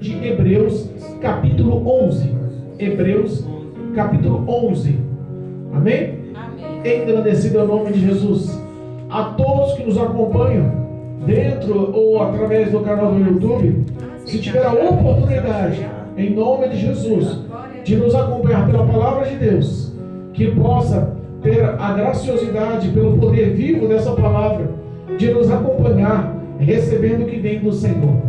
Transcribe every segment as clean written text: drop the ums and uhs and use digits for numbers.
De Hebreus, capítulo 11. Hebreus, capítulo 11. Amém? Amém. Engrandecido é o nome de Jesus. A todos que nos acompanham, dentro ou através do canal do YouTube, se tiver a oportunidade, em nome de Jesus, de nos acompanhar pela palavra de Deus, que possa ter a graciosidade, pelo poder vivo dessa palavra, de nos acompanhar, recebendo o que vem do Senhor.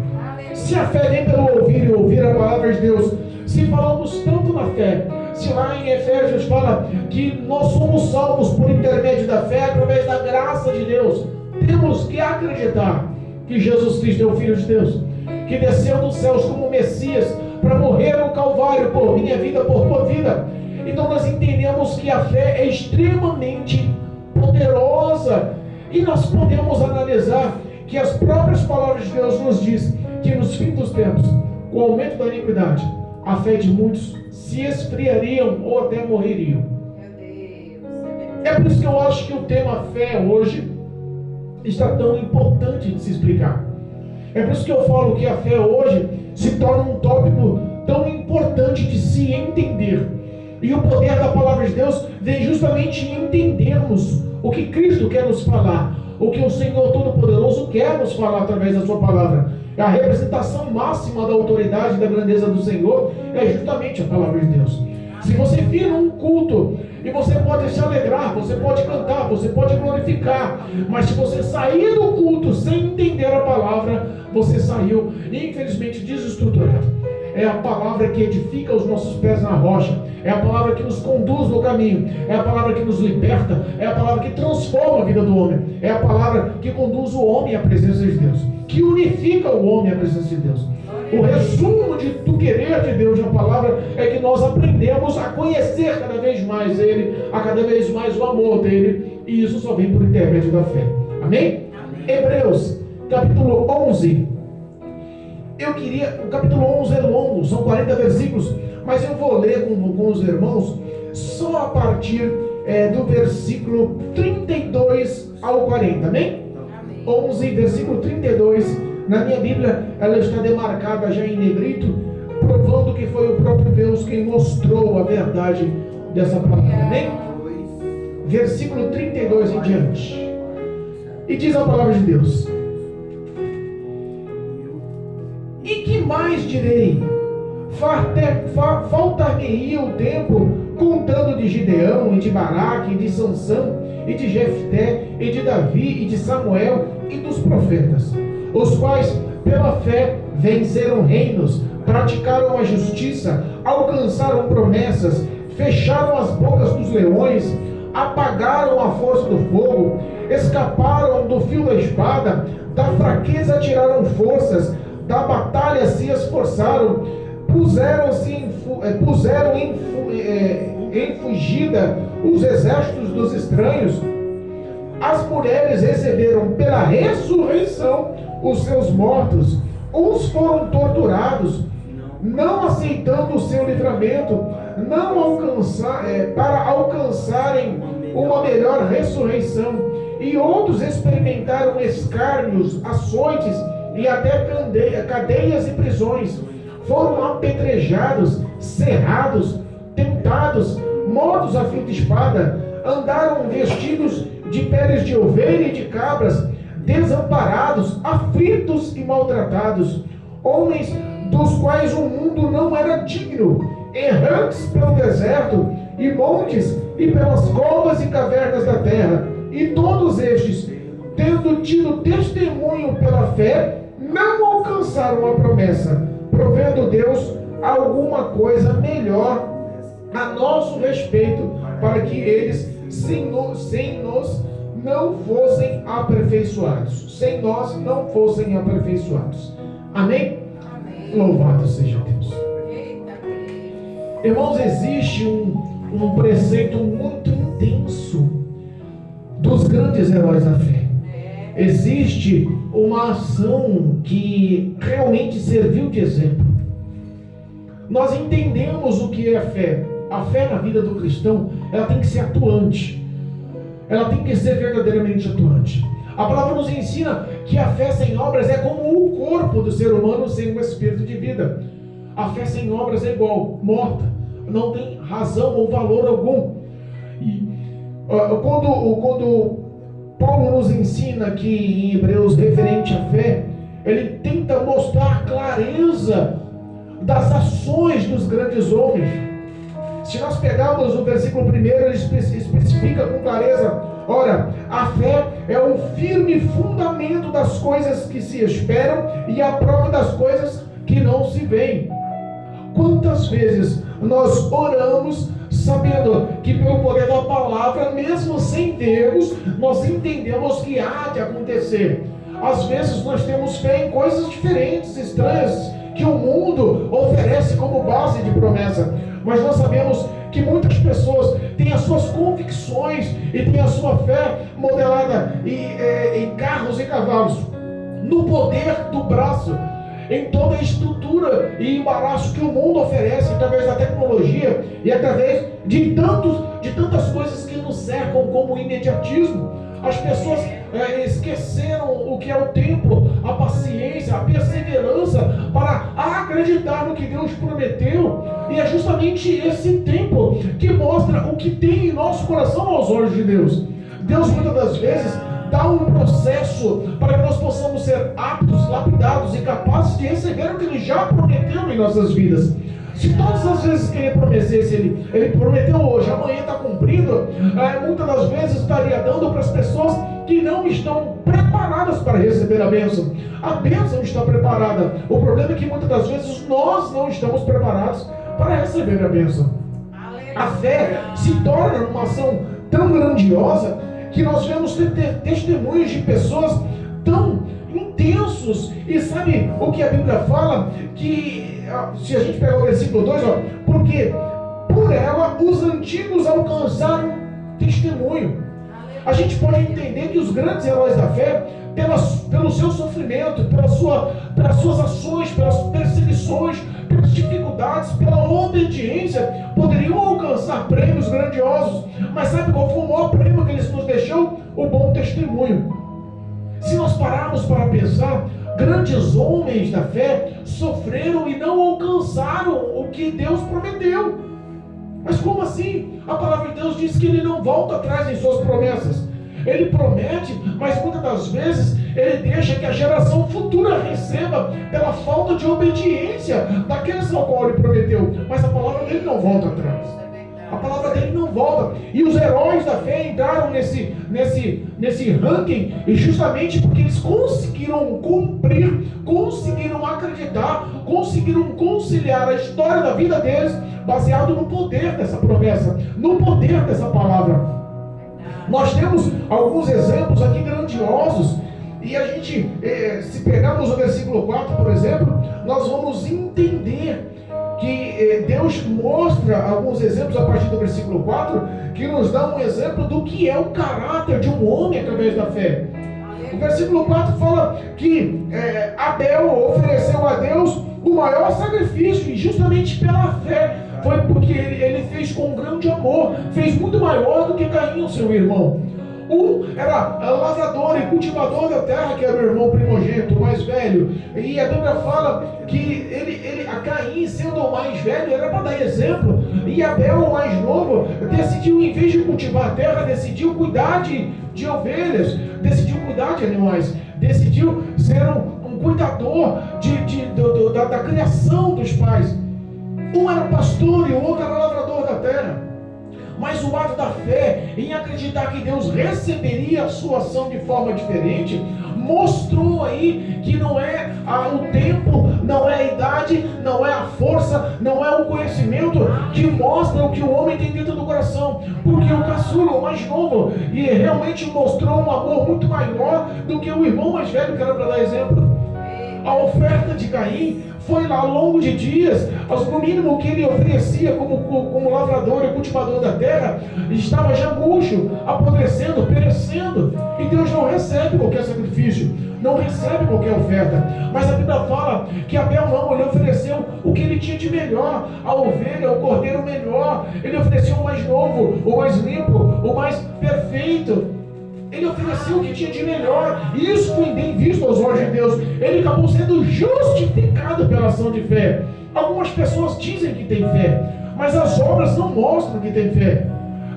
Se a fé vem pelo ouvir e ouvir a palavra de Deus, se falamos tanto na fé, se lá em Efésios fala que nós somos salvos por intermédio da fé, através da graça de Deus, temos que acreditar que Jesus Cristo é o Filho de Deus, que desceu dos céus como Messias para morrer no Calvário por minha vida, por tua vida. Então nós entendemos que a fé é extremamente poderosa e nós podemos analisar que as próprias palavras de Deus nos diz que nos fins dos tempos, com o aumento da iniquidade, a fé de muitos se esfriariam ou até morreriam. É por isso que eu acho que o tema fé hoje está tão importante de se explicar. É por isso que eu falo que a fé hoje se torna um tópico tão importante de se entender. E o poder da palavra de Deus vem justamente em entendermos o que Cristo quer nos falar, o que o Senhor Todo-Poderoso quer nos falar através da sua palavra. A representação máxima da autoridade e da grandeza do Senhor é justamente a palavra de Deus. Se você vir num culto e você pode se alegrar, você pode cantar, você pode glorificar, mas se você sair do culto sem entender a palavra, você saiu, infelizmente, desestruturado. É a palavra que edifica os nossos pés na rocha, é a palavra que nos conduz no caminho, é a palavra que nos liberta, é a palavra que transforma a vida do homem, é a palavra que conduz o homem à presença de Deus, que unifica o homem à presença de Deus. O resumo do querer de Deus na palavra é que nós aprendemos a conhecer cada vez mais Ele, a cada vez mais o amor dEle, e isso só vem por intermédio da fé. Amém? Hebreus, capítulo 11. O capítulo 11 é longo, são 40 versículos, mas eu vou ler com os irmãos só a partir do versículo 32 ao 40, amém? 11, versículo 32, na minha Bíblia, ela está demarcada já em negrito, provando que foi o próprio Deus quem mostrou a verdade dessa palavra, amém? Versículo 32 em diante. E diz a palavra de Deus: e que mais direi? Faltar-me-ia o tempo contando de Gideão, e de Baraque, e de Sansão, e de Jefté, e de Davi, e de Samuel, e dos profetas, os quais pela fé venceram reinos, praticaram a justiça, alcançaram promessas, fecharam as bocas dos leões, apagaram a força do fogo, escaparam do fio da espada, da fraqueza tiraram forças, da batalha se esforçaram, puseram em fugida os exércitos dos estranhos. As mulheres receberam pela ressurreição os seus mortos. Uns foram torturados, não aceitando o seu livramento, para alcançarem uma melhor ressurreição. E outros experimentaram escárnios, açoites e até cadeias e prisões. Foram apedrejados, cerrados, tentados, mortos a fio de espada, andaram vestidos de peles de ovelha e de cabras, desamparados, aflitos e maltratados, homens dos quais o mundo não era digno, errantes pelo deserto e montes e pelas covas e cavernas da terra. E todos estes, tendo tido testemunho pela fé, não alcançaram a promessa, provendo Deus alguma coisa melhor a nosso respeito, para que eles sem nós não fossem aperfeiçoados. Sem nós não fossem aperfeiçoados. Amém? Amém. Louvado seja Deus. Irmãos, existe um preceito muito intenso dos grandes heróis da fé. Existe uma ação que realmente serviu de exemplo. Nós entendemos o que é a fé. A fé na vida do cristão, ela tem que ser atuante. Ela tem que ser verdadeiramente atuante. A palavra nos ensina que a fé sem obras é como o corpo do ser humano sem o espírito de vida. A fé sem obras é igual, morta, não tem razão ou valor algum. E quando Paulo nos ensina aqui em Hebreus referente à fé, ele tenta mostrar clareza das ações dos grandes homens. Se nós pegarmos o versículo 1, ele especifica com clareza: ora, a fé é o firme fundamento das coisas que se esperam e a prova das coisas que não se veem. Quantas vezes nós oramos sabendo que pelo poder da palavra, mesmo sem Deus, nós entendemos que há de acontecer. Às vezes nós temos fé em coisas diferentes, estranhas, que o mundo oferece como base de promessa. Mas nós sabemos que muitas pessoas têm as suas convicções e têm a sua fé modelada em carros e cavalos, no poder do braço, em toda a estrutura e embaraço que o mundo oferece através da tecnologia e através de tantas coisas que nos cercam como imediatismo. As pessoas esqueceram o que é o tempo, a paciência, a perseverança para acreditar no que Deus prometeu. E é justamente esse tempo que mostra o que tem em nosso coração aos olhos de Deus. Deus muitas das vezes dá um processo para que nós possamos ser aptos, lapidados e capazes de receber o que Ele já prometeu em nossas vidas. Se todas as vezes que Ele prometesse, Ele prometeu hoje, amanhã está cumprindo, muitas das vezes estaria dando para as pessoas que não estão preparadas para receber a bênção. A bênção está preparada. O problema é que muitas das vezes nós não estamos preparados para receber a bênção. A fé se torna uma ação tão grandiosa que nós vemos testemunhos de pessoas tão intensos. E sabe o que a Bíblia fala? Que se a gente pegar o versículo 2, porque por ela os antigos alcançaram testemunho. A gente pode entender que os grandes heróis da fé, pelo seu sofrimento, pelas suas ações, pelas perseguições, pelas dificuldades, pela obediência, poderiam alcançar prêmios grandiosos. Mas sabe qual foi o maior prêmio que eles nos deixou? O bom testemunho. Se nós pararmos para pensar, grandes homens da fé sofreram e não alcançaram o que Deus prometeu. Mas como assim? A palavra de Deus diz que Ele não volta atrás em suas promessas. Ele promete, mas muitas das vezes Ele deixa que a geração futura receba pela falta de obediência daqueles ao qual Ele prometeu. Mas a palavra dele não volta atrás. A palavra dele não volta. E os heróis da fé entraram nesse ranking justamente porque eles conseguiram cumprir, conseguiram acreditar, conseguiram conciliar a história da vida deles baseado no poder dessa promessa, no poder dessa palavra. Nós temos alguns exemplos aqui grandiosos. E a gente, se pegarmos o versículo 4, por exemplo, nós vamos entender que Deus mostra alguns exemplos a partir do versículo 4, que nos dá um exemplo do que é o caráter de um homem através da fé. O versículo 4 fala que Abel ofereceu a Deus o maior sacrifício, e justamente pela fé, foi porque ele fez com grande amor, fez muito maior do que Caim, o seu irmão. Um era lavrador e cultivador da terra, que era o irmão primogênito, o mais velho. E a Bíblia fala que a Caim, sendo o mais velho, era para dar exemplo. E Abel, o mais novo, decidiu, em vez de cultivar a terra, decidiu cuidar de ovelhas, decidiu cuidar de animais, decidiu ser um cuidador da criação dos pais. Um era pastor e o outro era lavrador da terra. Mas o ato da fé, em acreditar que Deus receberia a sua ação de forma diferente, mostrou aí que não é o tempo, não é a idade, não é a força, não é o conhecimento que mostra o que o homem tem dentro do coração. Porque o caçula, o mais novo, e realmente mostrou um amor muito maior do que o irmão mais velho, que era para dar exemplo. A oferta de Caim foi lá ao longo de dias, no mínimo o que ele oferecia como lavrador e cultivador da terra, estava já murcho, apodrecendo, perecendo. E Deus não recebe qualquer sacrifício, não recebe qualquer oferta. Mas a Bíblia fala que Abel não, ele ofereceu o que ele tinha de melhor, a ovelha, o cordeiro melhor, ele ofereceu o mais novo, o mais limpo, o mais perfeito. Ele ofereceu o que tinha de melhor. E isso foi bem visto aos olhos de Deus. Ele acabou sendo justificado pela ação de fé. Algumas pessoas dizem que tem fé, mas as obras não mostram que tem fé.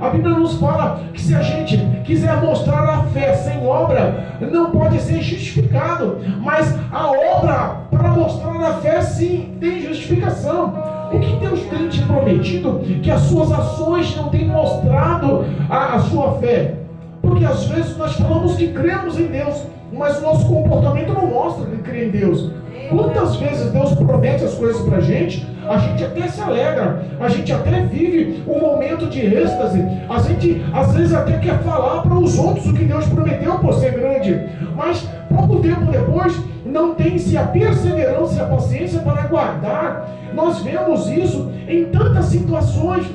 A Bíblia nos fala que se a gente quiser mostrar a fé sem obra, não pode ser justificado. Mas a obra para mostrar a fé, sim, tem justificação. O que Deus tem te prometido que as suas ações não têm mostrado a sua fé? Porque às vezes nós falamos que cremos em Deus, mas o nosso comportamento não mostra que crê em Deus. Quantas vezes Deus promete as coisas para a gente até se alegra, a gente até vive um momento de êxtase, a gente às vezes até quer falar para os outros o que Deus prometeu por ser grande, mas pouco tempo depois não tem-se a perseverança e a paciência para aguardar. Nós vemos isso em tantas situações.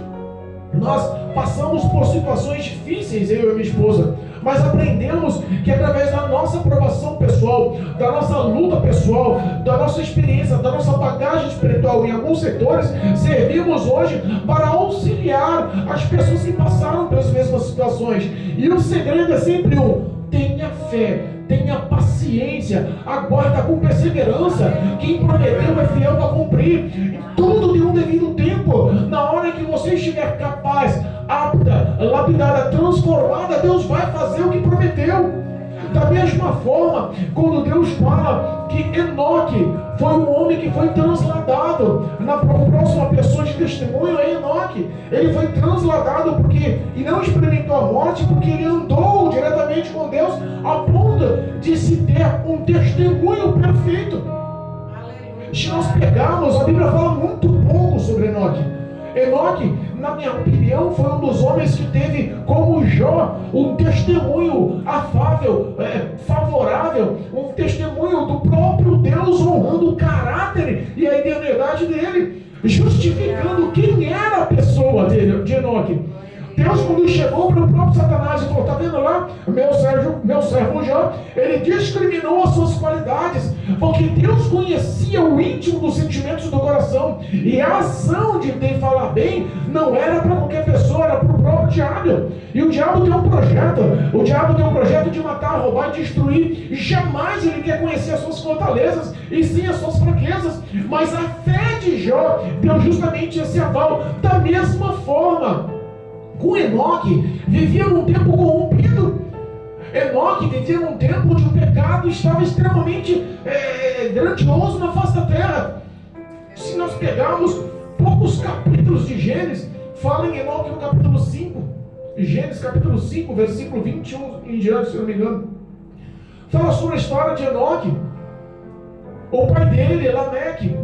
Nós passamos por situações difíceis, eu e minha esposa, mas aprendemos que através da nossa aprovação pessoal, da nossa luta pessoal, da nossa experiência, da nossa bagagem espiritual em alguns setores, servimos hoje para auxiliar as pessoas que passaram pelas mesmas situações. E o segredo é sempre tenha fé, tenha paciência, aguarda com perseverança. Quem prometeu é fiel para cumprir. Tudo tem um devido tempo. Na hora que você estiver capaz, apta, lapidada, transformada, Deus vai fazer o que prometeu. Da mesma forma, quando Deus fala que Enoque foi um homem que foi transladado, na próxima pessoa de testemunho é Enoque. Ele foi transladado e não experimentou a morte, porque ele andou diretamente com Deus, a ponto de se ter um testemunho perfeito. Se nós pegarmos, a Bíblia fala muito pouco sobre Enoque. Enoque, na minha opinião, foi um dos homens que teve, como Jó, um testemunho afável, favorável, um testemunho do próprio Deus honrando o caráter e a identidade dele, justificando quem era a pessoa de Enoque. Deus, quando chegou para o próprio Satanás e falou: está vendo lá, meu servo Jó, ele discriminou as suas qualidades, porque Deus conhecia o íntimo dos sentimentos do coração, e a ação de falar bem não era para qualquer pessoa, era para o próprio diabo. E o diabo tem um projeto de matar, roubar e destruir, e jamais ele quer conhecer as suas fortalezas, e sim as suas fraquezas. Mas a fé de Jó deu justamente esse aval. Da mesma forma, com Enoque, vivia num tempo corrompido. Enoque vivia num tempo onde o pecado estava extremamente grandioso na face da terra. Se nós pegarmos poucos capítulos de Gênesis, fala em Enoque no capítulo 5, Gênesis capítulo 5, versículo 21 em diante, se não me engano, fala sobre a história de Enoque. O pai dele, Lameque,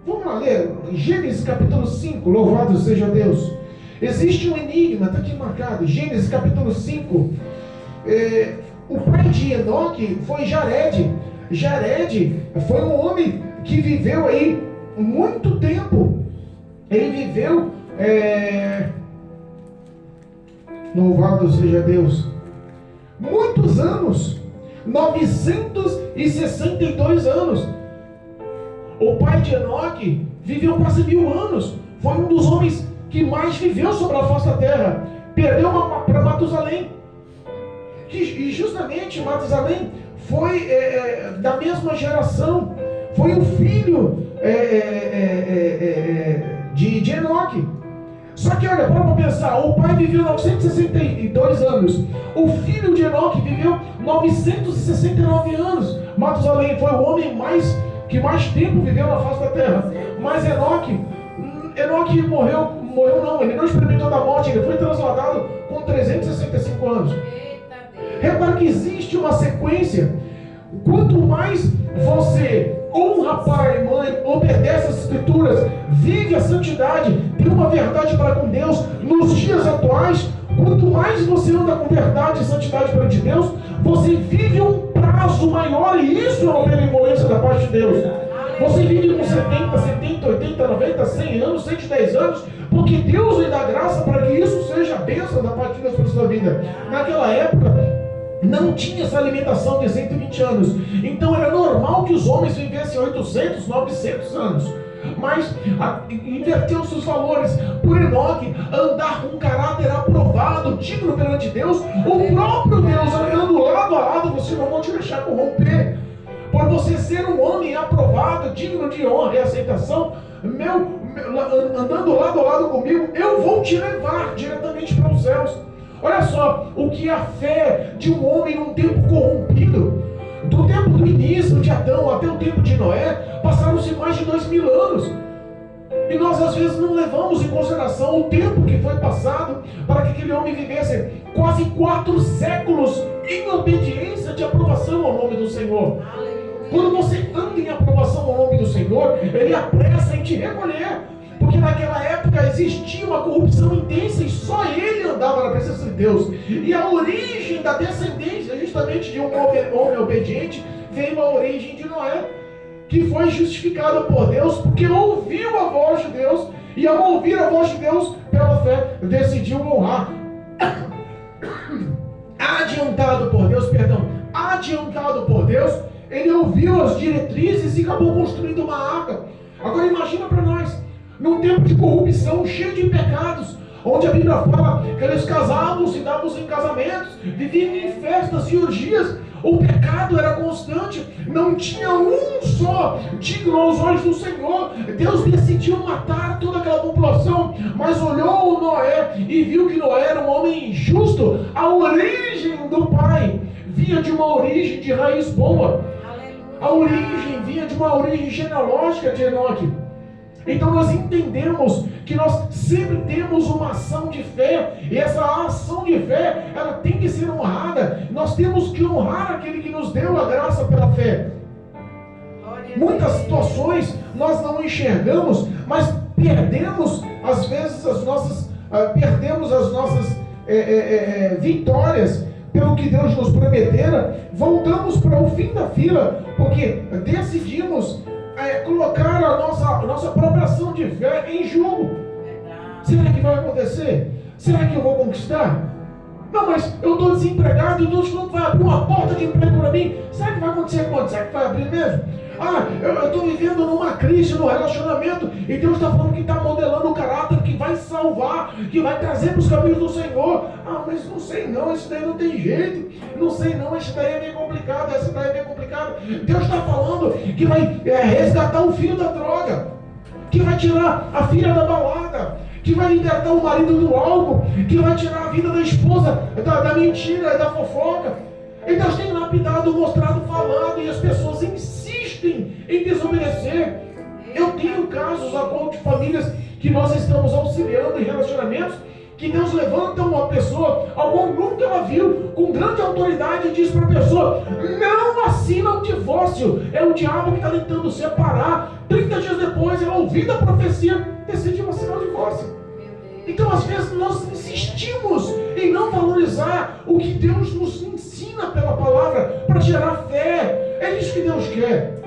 vamos lá ler, Gênesis capítulo 5, louvado seja Deus. Existe um enigma, está aqui marcado, Gênesis capítulo 5. O pai de Enoque foi Jared. Jared foi um homem que viveu aí muito tempo. Ele viveu, louvado seja Deus, muitos anos, 962 anos. O pai de Enoque viveu quase 1000 anos. Foi um dos homens que mais viveu sobre a face da terra. Perdeu para Matusalém. E justamente Matusalém foi da mesma geração. Foi o filho de Enoque. Só que olha, para pensar, o pai viveu 962 anos. O filho de Enoque viveu 969 anos. Matusalém foi o homem que mais tempo viveu na face da terra. Mas Enoque morreu não, ele não experimentou da morte, ele foi transladado com 365 anos. Repara que existe uma sequência. Quanto mais você honra pai e mãe, obedece as escrituras, vive a santidade, tem uma verdade para com Deus nos dias atuais, quanto mais você anda com verdade e santidade perante Deus, você vive um prazo maior, e isso é uma benevolência da parte de Deus. Você vive com 70, 80, 90, 100 anos, 110 anos, porque Deus lhe dá graça para que isso seja a bênção da parte de Deus para a sua vida. Naquela época, não tinha essa alimentação de 120 anos. Então era normal que os homens vivessem 800, 900 anos. mas inverteu seus valores. Por Enoque andar com um caráter aprovado, digno perante Deus, o próprio Deus andando lado a lado, você não vai te deixar corromper. Por você ser um homem aprovado, digno de honra e aceitação, andando lado a lado comigo, eu vou te levar diretamente para os céus. Olha só, o que é a fé de um homem num tempo corrompido. Do tempo do início de Adão até o tempo de Noé, passaram-se mais de 2000 anos. E nós às vezes não levamos em consideração o tempo que foi passado para que aquele homem vivesse quase 4 séculos em obediência de aprovação ao nome do Senhor. Quando você anda em aprovação ao nome do Senhor, Ele apressa em te recolher. Porque naquela época existia uma corrupção intensa e só ele andava na presença de Deus. E a origem da descendência, justamente de um homem obediente, veio a origem de Noé, que foi justificada por Deus porque ouviu a voz de Deus, e ao ouvir a voz de Deus, pela fé, decidiu honrar. Adiantado por Deus, ele ouviu as diretrizes e acabou construindo uma arca. Agora imagina para nós, num tempo de corrupção, cheio de pecados, onde a Bíblia fala que eles casavam-se, davam-se em casamentos, viviam em festas e orgias. O pecado era constante, não tinha um só digno aos olhos do Senhor. Deus decidiu matar toda aquela população, mas olhou Noé e viu que Noé era um homem injusto. A origem do pai vinha de uma origem de raiz boa. A origem vinha de uma origem genealógica de Enoque. Então nós entendemos que nós sempre temos uma ação de fé, e essa ação de fé, ela tem que ser honrada. Nós temos que honrar aquele que nos deu a graça pela fé. Muitas situações nós não enxergamos, mas perdemos às vezes as nossas vitórias pelo que Deus nos prometera. Voltamos para o fim da fila, porque decidimos colocar a nossa própria ação de fé em jogo. Será que vai acontecer? Será que eu vou conquistar? Não, mas eu estou desempregado e Deus não vai abrir uma porta de emprego para mim. Será que vai acontecer quando? Será que vai abrir mesmo? Eu estou vivendo numa crise no relacionamento e Deus está falando que está modelando o caráter que vai salvar, que vai trazer para os caminhos do Senhor. Mas não sei não, isso daí não tem jeito. Não sei não, isso daí é bem complicado, essa daí é bem complicado. Deus está falando que vai resgatar o filho da droga, que vai tirar a filha da balada, que vai libertar o marido do álcool, que vai tirar a vida da esposa da mentira e da fofoca. E Deus tem lapidado, mostrado, falado, e as pessoas insistem em desobedecer. Eu tenho casos de famílias que nós estamos auxiliando em relacionamentos, que Deus levanta uma pessoa, a qual nunca ela viu, com grande autoridade, e diz para a pessoa: não assina o divórcio. É o diabo que está tentando separar. 30 dias depois, ela ouvindo a profecia, decidiu assinar o divórcio. Então às vezes nós insistimos em não valorizar o que Deus nos ensina pela palavra para gerar fé. É isso que Deus quer.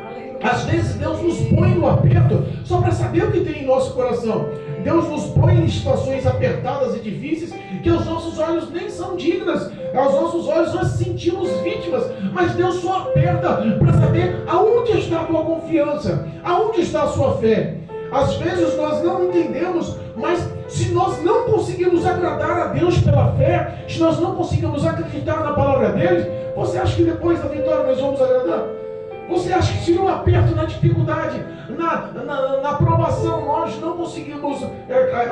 Às vezes Deus nos põe no aperto só para saber o que tem em nosso coração. Deus nos põe em situações apertadas e difíceis que aos nossos olhos nem são dignas. Aos nossos olhos nós sentimos vítimas, mas Deus só aperta para saber aonde está a tua confiança, aonde está a sua fé. Às vezes nós não entendemos, mas se nós não conseguimos agradar a Deus pela fé, se nós não conseguimos acreditar na palavra dele, você acha que depois da vitória nós vamos agradar? Você acha que se no aperto, na dificuldade, na provação, nós não conseguimos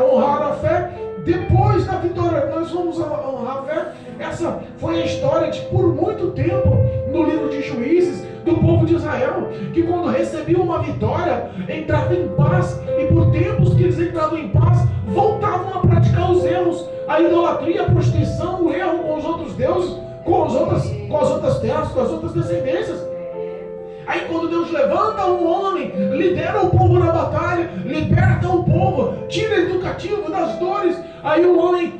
honrar a fé, depois da vitória nós vamos honrar a fé? Essa foi a história de, por muito tempo, no livro de Juízes, do povo de Israel, que quando recebiam uma vitória, entrava em paz, e por tempos que eles entravam em paz, voltavam a praticar os erros, a idolatria, a prostituição, o erro com os outros deuses, com as outras terras, com as outras descendências. Aí quando Deus levanta um homem, lidera o povo na batalha, liberta o povo, tira ele do cativo, das dores, aí o homem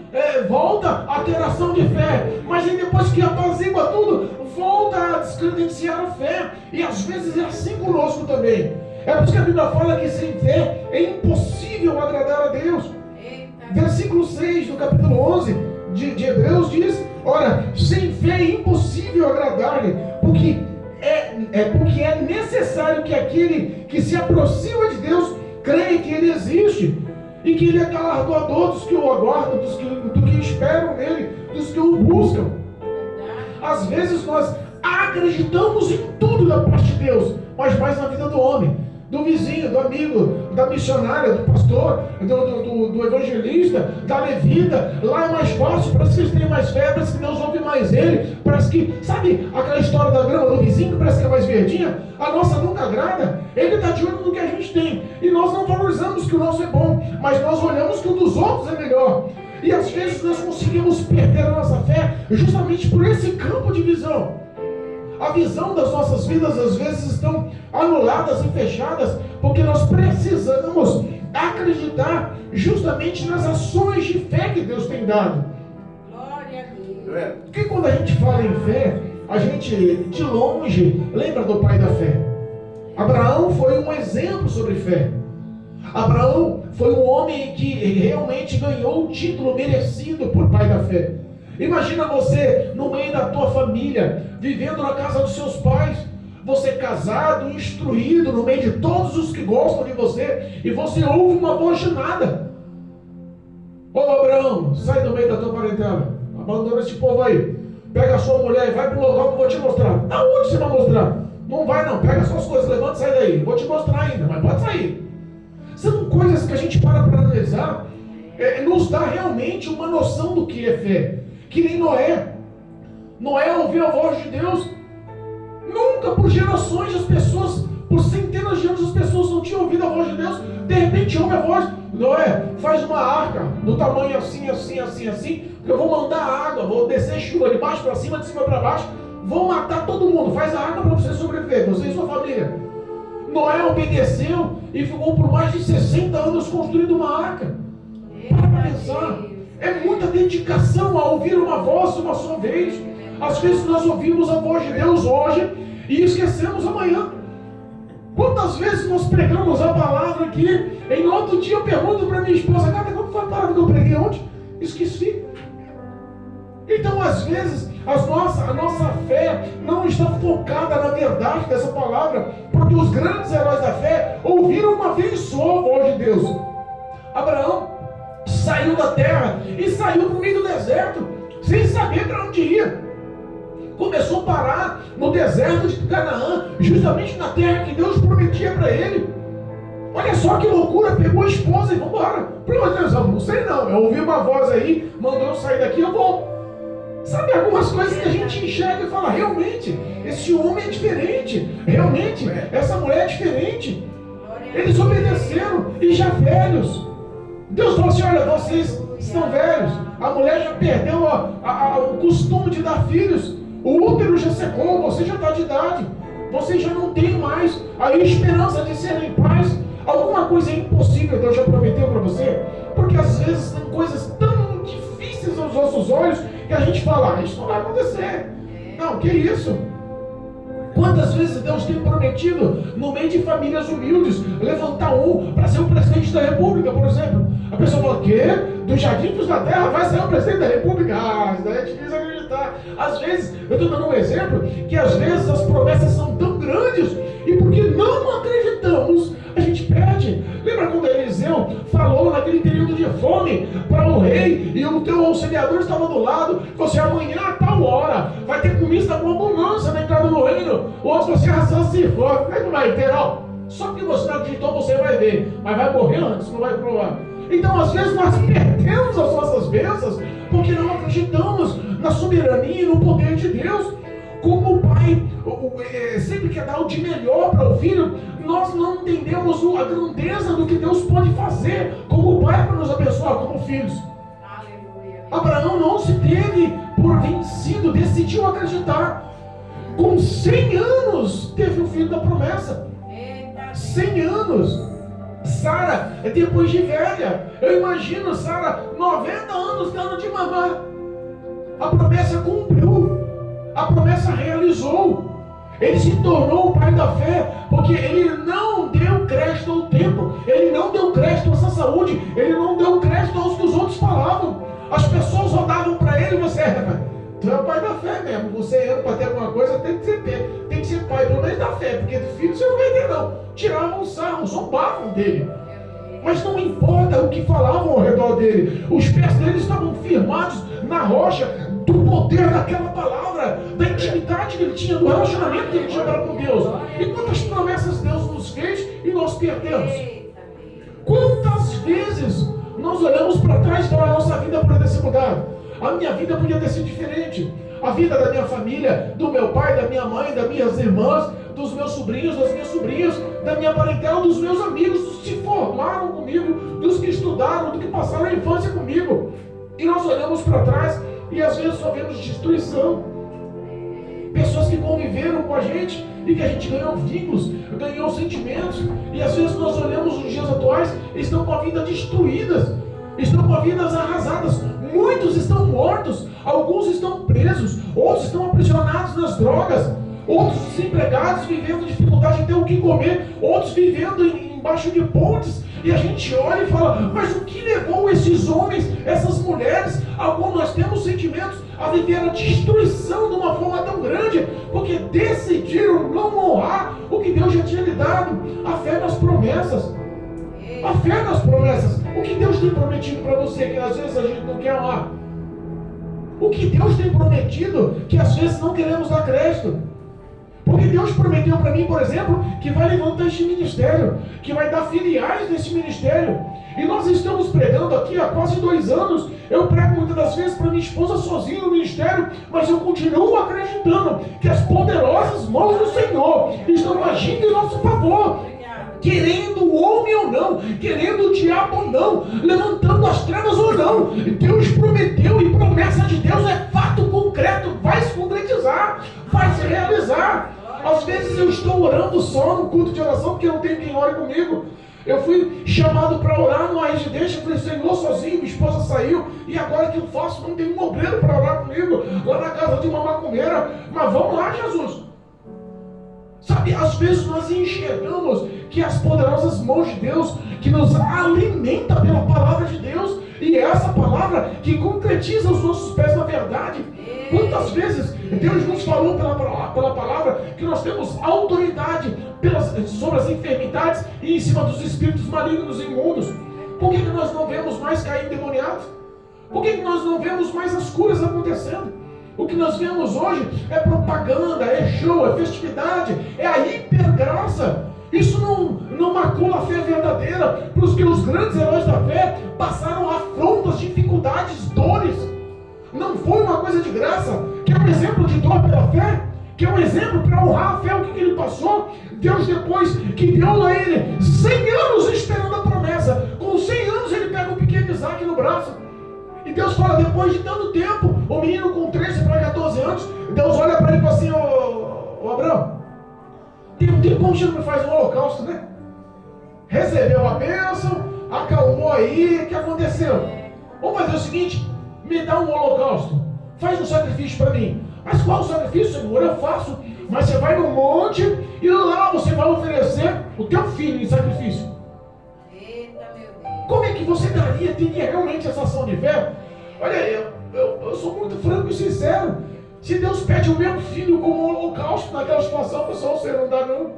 volta a ter ação de fé, mas aí depois que apazigua tudo, volta a descredenciar a fé. E às vezes é assim conosco também. É por isso que a Bíblia fala que sem fé é impossível agradar a Deus. Versículo 6 do capítulo 11 de Hebreus diz: ora, sem fé é impossível agradar-lhe, porque é necessário que aquele que se aproxima de Deus creem que Ele existe e que Ele é galardoador dos que o aguardam, dos que esperam nele, dos que o buscam. Às vezes nós acreditamos em tudo da parte de Deus, mas mais na vida do homem, do vizinho, do amigo, da missionária, do pastor, do evangelista, da levita. Lá é mais fácil, parece que eles têm mais fé, parece que Deus ouve mais ele, parece que, sabe aquela história da grama do vizinho, que parece que é mais verdinha? A nossa nunca agrada. Ele está de olho no que a gente tem, e nós não valorizamos que o nosso é bom, mas nós olhamos que o dos outros é melhor. E às vezes nós conseguimos perder a nossa fé justamente por esse campo de visão. A visão das nossas vidas às vezes estão anuladas e fechadas, porque nós precisamos acreditar justamente nas ações de fé que Deus tem dado. Glória a Deus. Porque quando a gente fala em fé, a gente de longe lembra do pai da fé. Abraão foi um exemplo sobre fé. Abraão foi um homem que realmente ganhou o título merecido por pai da fé. Imagina você no meio da tua família, vivendo na casa dos seus pais, você casado, instruído, no meio de todos os que gostam de você, e você ouve uma voz de nada. Ô Abraão, sai do meio da tua parentela, abandona esse povo aí, pega a sua mulher e vai para o local que eu vou te mostrar. Aonde você vai mostrar? Não vai não, pega suas coisas, levanta e sai daí, vou te mostrar ainda, mas pode sair. São coisas que a gente para analisar, nos dá realmente uma noção do que é fé. Que nem Noé. Noé ouviu a voz de Deus. Nunca, por gerações, as pessoas, por centenas de anos, as pessoas não tinham ouvido a voz de Deus. De repente ouve a voz: Noé, faz uma arca do tamanho assim, assim, assim, assim, que eu vou mandar água, vou descer chuva de baixo para cima, de cima para baixo, vou matar todo mundo. Faz a arca para você sobreviver, você e sua família. Noé obedeceu e ficou por mais de 60 anos construindo uma arca. Para pensar. É muita dedicação a ouvir uma voz uma só vez. Às vezes nós ouvimos a voz de Deus hoje e esquecemos amanhã. Quantas vezes nós pregamos a palavra aqui, em outro dia eu pergunto para minha esposa: cara, quando foi a palavra que eu preguei ontem? Esqueci. Então às vezes a nossa fé não está focada na verdade dessa palavra, porque os grandes heróis da fé ouviram uma vez só a voz de Deus. Abraão saiu da terra e saiu no meio do deserto, sem saber para onde ia. Começou a parar no deserto de Canaã, justamente na terra que Deus prometia para ele. Olha só que loucura, pegou a esposa e vamos embora. Por Deus, não sei não, eu ouvi uma voz aí, mandou eu sair daqui, eu vou. Sabe, algumas coisas que a gente enxerga e fala: realmente, esse homem é diferente, realmente, essa mulher é diferente. Eles obedeceram e já velhos. Deus falou assim: olha, vocês estão velhos, a mulher já perdeu o costume de dar filhos, o útero já secou, você já está de idade, você já não tem mais a esperança de serem pais. Alguma coisa é impossível, Deus já prometeu para você, porque às vezes tem coisas tão difíceis aos nossos olhos que a gente fala: isso não vai acontecer. Não, que isso? Quantas vezes Deus tem prometido, no meio de famílias humildes, levantar um para ser o presidente da república, por exemplo. A pessoa fala: quê? Dos jardins da terra vai ser o presidente da república? Ah, isso daí é difícil acreditar. Às vezes, eu estou dando um exemplo, que às vezes as promessas são tão grandes, e porque não acreditamos, a gente perde. Lembra quando Eliseu falou naquele período de fome para o rei, e o teu auxiliador estava do lado, falou assim: amanhã a tal hora vai ter comida com abundância na entrada do reino. O outro falou assim: razão se for, como é que vai ter? Ó, só que você não acreditou, você vai ver, mas vai morrer antes, não vai provar. Então às vezes nós perdemos as nossas bênçãos porque não acreditamos na soberania e no poder de Deus. Como o pai sempre quer dar o de melhor para o filho, nós não entendemos a grandeza do que Deus pode fazer como pai para nos abençoar como filhos. Aleluia. Abraão não se teve por vencido, decidiu acreditar. Com 100 anos teve o filho da promessa. 100 anos. Sara, depois de velha, eu imagino Sara 90 anos dando de mamar. A promessa cumpriu, a promessa realizou. Ele se tornou o pai da fé, porque ele não deu crédito ao tempo, ele não deu crédito à sua saúde, ele não deu crédito aos que os outros falavam. As pessoas rodavam para ele: você tu é o pai da fé mesmo, você para ter alguma coisa tem que ser pai, pelo menos da fé, porque filho você não vai ter não. Tiravam o sarro, zombavam dele. Mas não importa o que falavam ao redor dele, os pés dele estavam firmados na rocha do poder daquela palavra, da intimidade que ele tinha, do relacionamento que ele tinha para com Deus. E quantas promessas Deus nos fez e nós perdemos? Quantas vezes nós olhamos para trás e falamos, a nossa vida podia ter sido mudada, a minha vida podia ter sido diferente, a vida da minha família, do meu pai, da minha mãe, das minhas irmãs, dos meus sobrinhos, das minhas sobrinhas, da minha parentela, dos meus amigos, dos que se formaram comigo, dos que estudaram, dos que passaram a infância comigo. E nós olhamos para trás e às vezes só vemos destruição. Pessoas que conviveram com a gente e que a gente ganhou vínculos, ganhou sentimentos, e às vezes nós olhamos os dias atuais e estão com a vida destruídas, estão com a vida arrasadas. Muitos estão mortos, alguns estão presos, outros estão aprisionados nas drogas, outros desempregados, vivendo dificuldade de ter o que comer, outros vivendo embaixo de pontes. E a gente olha e fala, mas o que levou esses homens, essas mulheres, a qual nós temos sentimentos, a viver a destruição de uma forma tão grande? Porque decidiram não honrar o que Deus já tinha lhe dado, a fé nas promessas. A fé nas promessas. O que Deus tem prometido para você, que às vezes a gente não quer honrar? O que Deus tem prometido, que às vezes não queremos dar crédito? Porque Deus prometeu para mim, por exemplo, que vai levantar este ministério, que vai dar filiais desse ministério. E nós estamos pregando aqui há quase 2 anos. Eu prego muitas das vezes para minha esposa sozinho no ministério, mas eu continuo acreditando que as poderosas mãos do Senhor estão agindo em nosso favor. Querendo o homem ou não, querendo o diabo ou não, levantando as trevas ou não, Deus prometeu, e promessa de Deus é fato concreto, vai se concretizar, vai se realizar. Às vezes eu estou orando só no culto de oração, porque não tem quem ore comigo. Eu fui chamado para orar numa residência, falei, Senhor, sozinho, minha esposa saiu, e agora que eu faço? Não tem um obreiro para orar comigo, lá na casa de uma macumbeira. Mas vamos lá, Jesus. Sabe, às vezes nós enxergamos que as poderosas mãos de Deus, que nos alimenta pela palavra de Deus, e é essa palavra que concretiza os nossos pés na verdade. Quantas vezes Deus nos falou pela palavra que nós temos autoridade sobre as enfermidades e em cima dos espíritos malignos e imundos? Por que nós não vemos mais cair endemoniados? Por que nós não vemos mais as curas acontecendo? O que nós vemos hoje é propaganda, é show, é festividade, é a hipergraça. Isso não macula a fé verdadeira, porque os grandes heróis da fé passaram afrontas, dificuldades, dores. Não foi uma coisa de graça. Que é um exemplo de dor pela fé, que é um exemplo para honrar a fé, o que ele passou. Deus, depois que deu a ele 100 anos esperando a promessa, com 100 anos ele pega o pequeno Isaac no braço. E Deus fala, depois de tanto tempo, o menino com 13 para 14 anos, Deus olha para ele e fala assim, ô Abraão, tem um tempo que me faz um holocausto, né? Recebeu a bênção, acalmou aí, o que aconteceu? Vamos fazer o seguinte, me dá um holocausto, faz um sacrifício para mim. Mas qual o sacrifício, Senhor? Eu faço, mas você vai no monte e lá você vai oferecer o teu filho em sacrifício. Como é que você teria realmente essa ação de fé? Olha, eu sou muito franco e sincero. Se Deus pede o meu filho como um holocausto naquela situação, pessoal, você não dá não.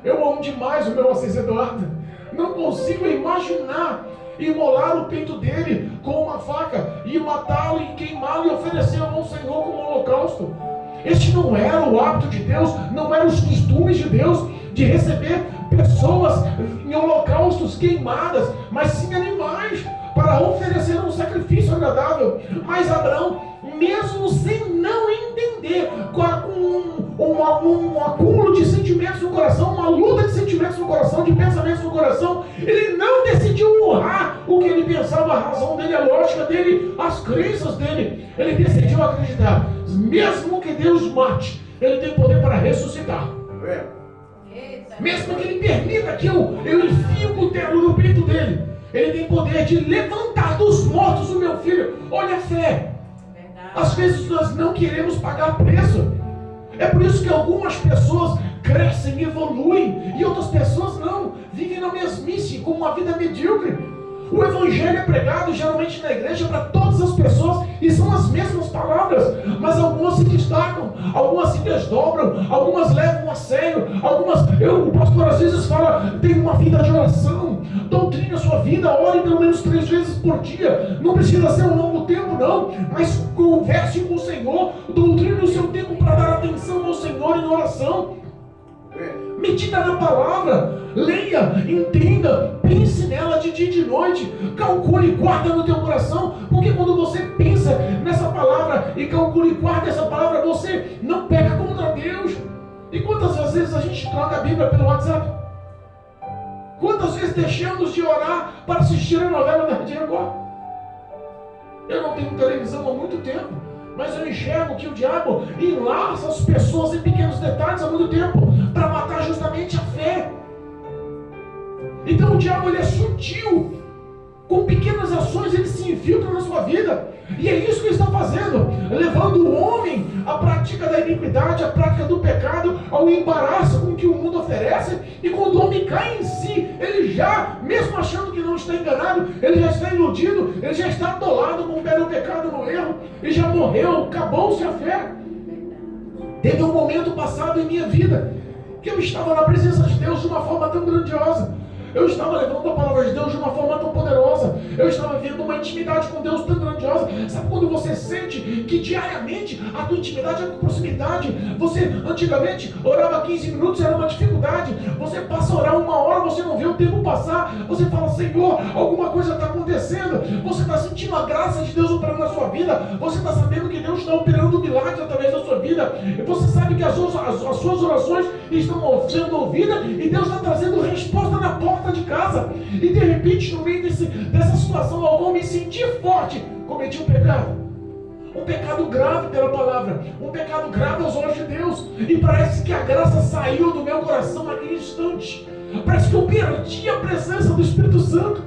Eu amo demais o meu Assis Eduardo. Não consigo imaginar imolar o peito dele com uma faca e matá-lo e queimá-lo e oferecer ao Senhor como um holocausto. Este não era o hábito de Deus, não eram os costumes de Deus de receber pessoas em holocaustos queimadas, mas sim animais, para oferecer um sacrifício agradável. Mas Abraão, mesmo sem não entender, com um acúmulo de sentimentos no coração, uma luta de sentimentos no coração, de pensamentos no coração, ele não decidiu honrar o que ele pensava, a razão dele, a lógica dele, as crenças dele. Ele decidiu acreditar, mesmo que Deus mate, ele tem poder para ressuscitar. Mesmo que ele permita que eu enfie o cutelo no peito dele, ele tem poder de levantar dos mortos o meu filho. Olha a fé. Às vezes nós não queremos pagar preço. É por isso que algumas pessoas crescem, evoluem, e outras pessoas não, vivem na mesmice, com uma vida medíocre. O evangelho é pregado geralmente na igreja para todas as pessoas, e são as mesmas palavras, mas algumas se destacam, algumas se desdobram, algumas levam a sério, o pastor às vezes fala, tem uma vida de oração, doutrina a sua vida. vida, ore pelo menos 3 vezes por dia. Não precisa ser um longo tempo, não, mas converse com o Senhor, doutrine o seu tempo para dar atenção ao Senhor em oração. Medita na palavra, leia, entenda, pense nela de dia e de noite, calcule e guarda no teu coração, porque quando você pensa nessa palavra e calcula e guarda essa palavra, você não peca contra Deus. E quantas vezes a gente troca a Bíblia pelo WhatsApp? Quantas vezes deixamos de orar para assistir a novela da Rede Record? Eu não tenho televisão há muito tempo, mas eu enxergo que o diabo enlaça as pessoas em pequenos detalhes há muito tempo para matar justamente a fé. Então o diabo, ele é sutil. Com pequenas ações ele se infiltra na sua vida. E é isso que ele está fazendo, levando o homem à prática da iniquidade, à prática do pecado, ao embaraço com que o mundo oferece. E quando o homem cai em si, ele já, mesmo achando que não está enganado, ele já está iludido, ele já está atolado com o pé no pecado, no erro, e já morreu, acabou-se a fé. Teve um momento passado em minha vida que eu estava na presença de Deus de uma forma tão grandiosa. Eu estava levando a palavra de Deus de uma forma tão poderosa. Eu estava vendo uma intimidade com Deus tão grandiosa. Sabe quando você sente que diariamente a tua intimidade é com proximidade? Você antigamente orava 15 minutos, era uma dificuldade. Você passa a orar 1 hora, você não vê o tempo passar. Você fala, Senhor, alguma coisa está acontecendo. Você está sentindo a graça de Deus operando na sua vida. Você está sabendo que Deus está operando milagres através da sua vida. E você sabe que as suas orações estão sendo ouvidas e Deus está trazendo resposta na porta de casa. E de repente, no meio dessa situação, ao me sentir forte, cometi um pecado grave pela palavra, um pecado grave aos olhos de Deus, e parece que a graça saiu do meu coração naquele instante. Parece que eu perdi a presença do Espírito Santo.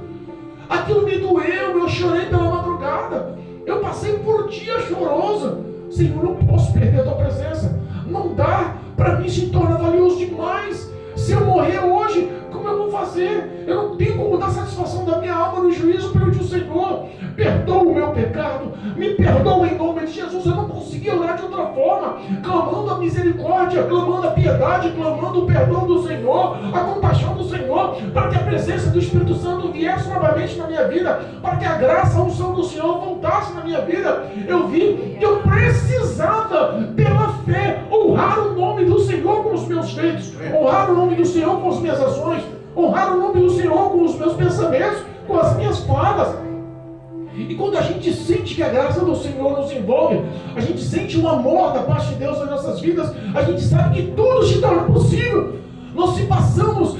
Aquilo me doeu, eu chorei pela madrugada, eu passei por um dia choroso. Senhor, não posso perder a tua presença, não dá, para mim se torna valioso demais. Se eu morrer hoje, como eu vou fazer? Eu não tenho como dar satisfação da minha alma no juízo perante o Senhor. Perdoa o meu pecado, me perdoa em nome de Jesus. Eu não consegui orar de outra forma, clamando a misericórdia, clamando a piedade, clamando o perdão do Senhor, a compaixão do Senhor, para que a presença do Espírito Santo viesse novamente na minha vida, para que a graça, a unção do Senhor voltasse na minha vida. Eu vi que eu precisava, pela fé, honrar o nome do Senhor com os meus feitos, honrar o nome do Senhor com as minhas ações, honrar o nome do Senhor com os meus pensamentos, com as minhas falas. E quando a gente sente que a graça do Senhor nos envolve, a gente sente um amor da parte de Deus nas nossas vidas, a gente sabe que tudo se torna possível. Nós se passamos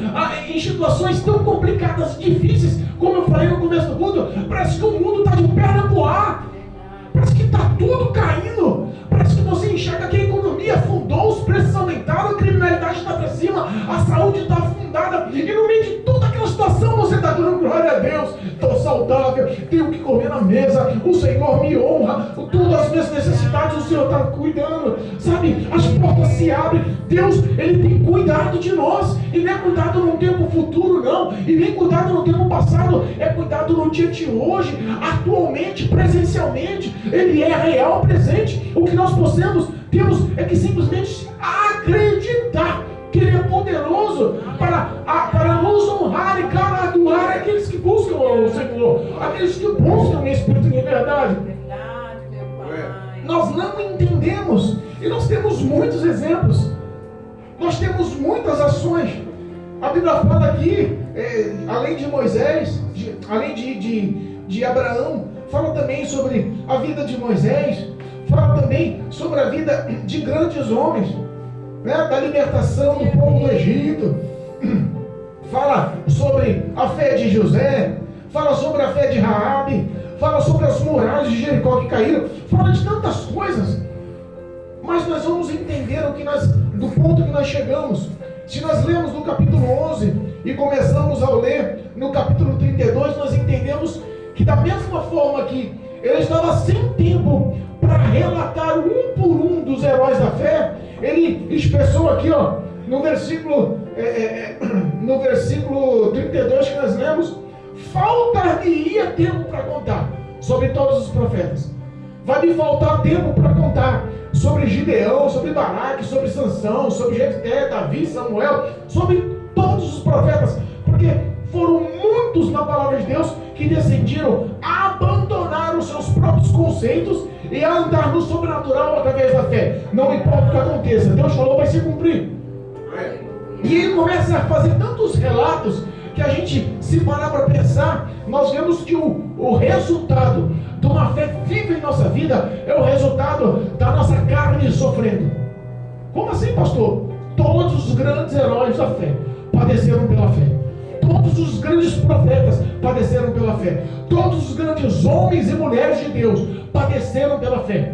em situações tão complicadas e difíceis, como eu falei no começo do culto, parece que o mundo está de perna pro ar, parece que está tudo caindo, parece que você enxerga que a economia afundou, os preços aumentaram, a criminalidade está para cima, a saúde está afundada, e no meio de toda aquela situação você está dando glória a Deus. Estou saudável, tenho que comer na mesa, o Senhor me honra, todas as minhas necessidades o Senhor está cuidando, sabe? As portas se abrem, Deus, Ele tem cuidado de nós, e não é cuidado no tempo futuro não, e nem cuidado no tempo passado, é cuidado no dia de hoje, atualmente, presencialmente. Ele é real, presente. O que nós temos é que simplesmente acreditar que Ele é poderoso para nos honrar e galardoar aqueles que buscam o Senhor, aqueles que buscam o Espírito de verdade. Nós não entendemos, e nós temos muitos exemplos, nós temos muitas ações. A Bíblia fala aqui, além de Moisés, além de Abraão, fala também sobre a vida de Moisés, fala também sobre a vida de grandes homens, né, da libertação do povo do Egito, fala sobre a fé de José, fala sobre a fé de Raabe, fala sobre as muralhas de Jericó que caíram, fala de tantas coisas, mas nós vamos entender do ponto que nós chegamos. Se nós lemos no capítulo 11 e começamos a ler no capítulo 32, nós entendemos que da mesma forma que ele estava sem tempo para relatar um por um dos heróis da fé, ele expressou aqui, no versículo 32 que nós lemos, faltar-me-ia tempo para contar sobre todos os profetas. Vai me faltar tempo para contar sobre Gideão, sobre Baraque, sobre Sansão, sobre Jefté, Davi, Samuel, sobre todos os profetas, porque foram muitos na palavra de Deus conceitos e a andar no sobrenatural através da fé. Não importa o que aconteça, Deus falou, vai se cumprir. E ele começa a fazer tantos relatos que a gente, se parar para pensar, nós vemos que o resultado de uma fé viva em nossa vida é o resultado da nossa carne sofrendo. Como assim, pastor? Todos os grandes heróis da fé padeceram pela fé. Todos os grandes profetas padeceram pela fé. Todos os grandes homens e mulheres de Deus padeceram pela fé.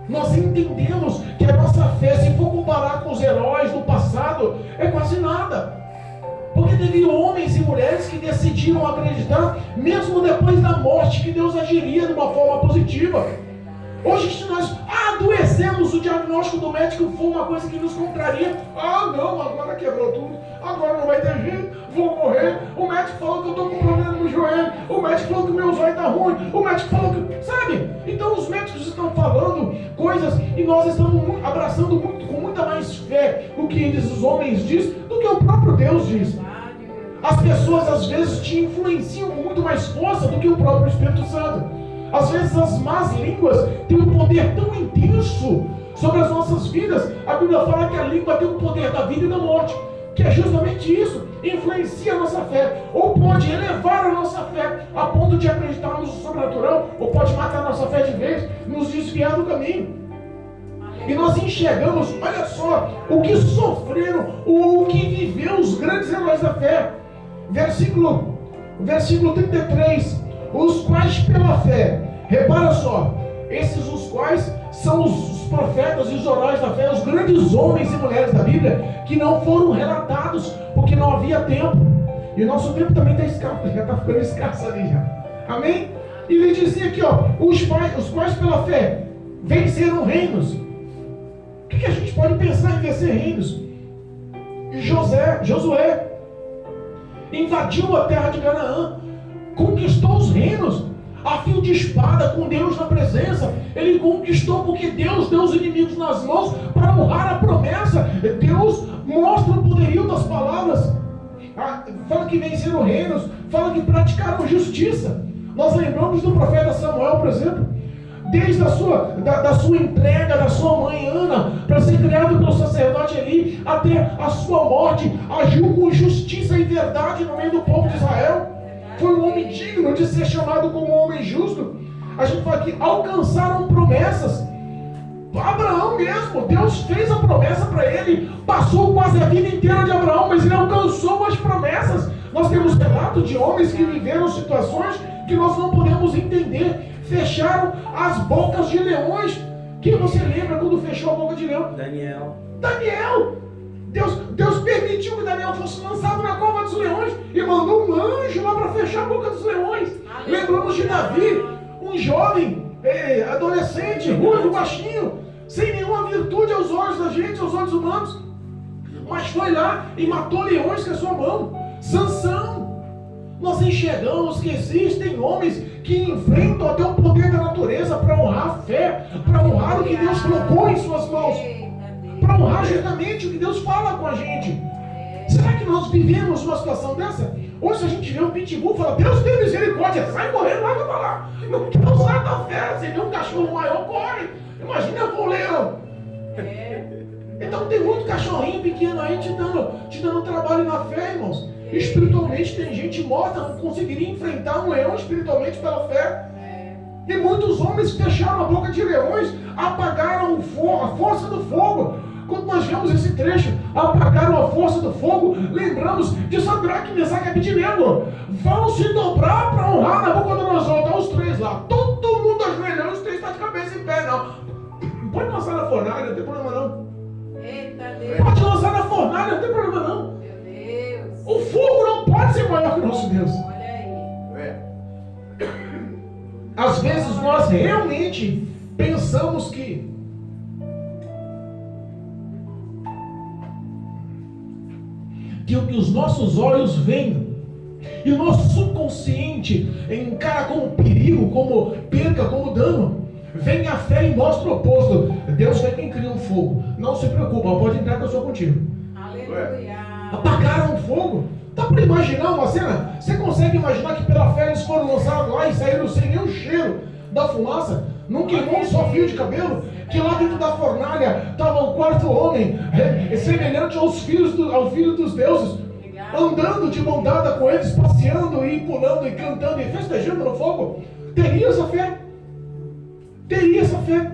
Nós entendemos que a nossa fé, se for comparar com os heróis do passado, é quase nada. Porque teve homens e mulheres que decidiram acreditar, mesmo depois da morte, que Deus agiria de uma forma positiva. Hoje, se nós adoecemos, o diagnóstico do médico for uma coisa que nos contraria. Ah, não, agora quebrou tudo, agora não vai ter jeito, vou morrer. O médico falou que eu estou com problema no joelho, o médico falou que o meu zóio está ruim, o médico falou que... Sabe? Então os médicos estão falando coisas e nós estamos abraçando com muita mais fé o que os homens dizem do que o próprio Deus diz. As pessoas às vezes te influenciam com muito mais força do que o próprio Espírito Santo. Às vezes as más línguas têm um poder tão intenso sobre as nossas vidas. A Bíblia fala que a língua tem o poder da vida e da morte, que é justamente isso, influencia a nossa fé, ou pode elevar a nossa fé a ponto de acreditarmos no sobrenatural, ou pode matar a nossa fé de vez, nos desviar do caminho. E nós enxergamos, olha só, o que sofreram, o que viveu os grandes heróis da fé. Versículo 33, os quais pela fé, repara só, esses os quais são os profetas e os heróis da fé, os grandes homens e mulheres da Bíblia, que não foram relatados, porque não havia tempo, e o nosso tempo também está escasso, já está ficando escasso ali já, amém? E ele dizia aqui, ó, os quais pela fé venceram reinos. O que a gente pode pensar em vencer reinos? Josué invadiu a terra de Canaã, conquistou os reinos a fio de espada, com Deus na presença. Ele conquistou porque Deus deu os inimigos nas mãos para honrar a promessa. Deus mostra o poderio das palavras. Fala que venceram reinos, fala que praticaram justiça. Nós lembramos do profeta Samuel, por exemplo, desde da sua entrega da sua mãe Ana para ser criado pelo sacerdote Eli até a sua morte, agiu com justiça e verdade no meio do povo de Israel. Foi um homem digno de ser chamado como um homem justo. A gente fala que alcançaram promessas. Abraão mesmo, Deus fez a promessa para ele, passou quase a vida inteira de Abraão, mas ele alcançou as promessas. Nós temos relatos de homens que viveram situações que nós não podemos entender. Fecharam as bocas de leões. Quem você lembra quando fechou a boca de leão? Daniel. Deus permitiu que Daniel fosse lançado na cova dos leões e mandou um anjo lá para fechar a boca dos leões. Lembramos de Davi, um jovem, adolescente, ruivo, baixinho, sem nenhuma virtude aos olhos da gente, aos olhos humanos, mas foi lá e matou leões com a sua mão. Sansão. Nós enxergamos que existem homens que enfrentam até o poder da natureza para honrar a fé, para honrar o que Deus colocou em suas mãos, para honrar justamente o que Deus fala com a gente. Será que nós vivemos uma situação dessa? Hoje, se a gente vê um pitbull, fala, Deus tem misericórdia, sai correndo lá, vai falar, não quero usar da fé. Você vê um cachorro maior, corre. Imagina eu vou leão. Então tem muito cachorrinho pequeno aí te dando trabalho na fé, irmãos. Espiritualmente tem gente morta, não conseguiria enfrentar um leão espiritualmente pela fé. E muitos homens fecharam a boca de leões, apagaram a força do fogo. Quando nós vemos esse trecho, apagaram a força do fogo, lembramos de Sadraque, Mesaque e Abednego. Vão se dobrar para honrar Nabucodonosor. Tá os três lá, todo mundo ajoelhando, os três estão de cabeça em pé, não. Pode lançar na fornalha, não tem problema não. Eita Deus. Pode lançar na fornalha, não tem problema não. Meu Deus. O fogo não pode ser maior que o nosso Deus. Olha aí. Às vezes nós realmente pensamos que o que os nossos olhos veem e o nosso subconsciente encara como perigo, como perca, como dano, vem a fé e mostra o oposto. Deus foi quem cria um fogo. Não se preocupa, pode entrar que eu sou contigo. Aleluia. Apagaram o fogo. Dá para imaginar uma cena? Você consegue imaginar que pela fé eles foram lançados lá e saíram sem nenhum cheiro da fumaça? Não queimou um só fio de cabelo? Que lá dentro da fornalha estava o quarto homem, semelhante ao filho dos deuses, andando de mão dada com eles, passeando e pulando e cantando e festejando no fogo. Teria essa fé. Teria essa fé.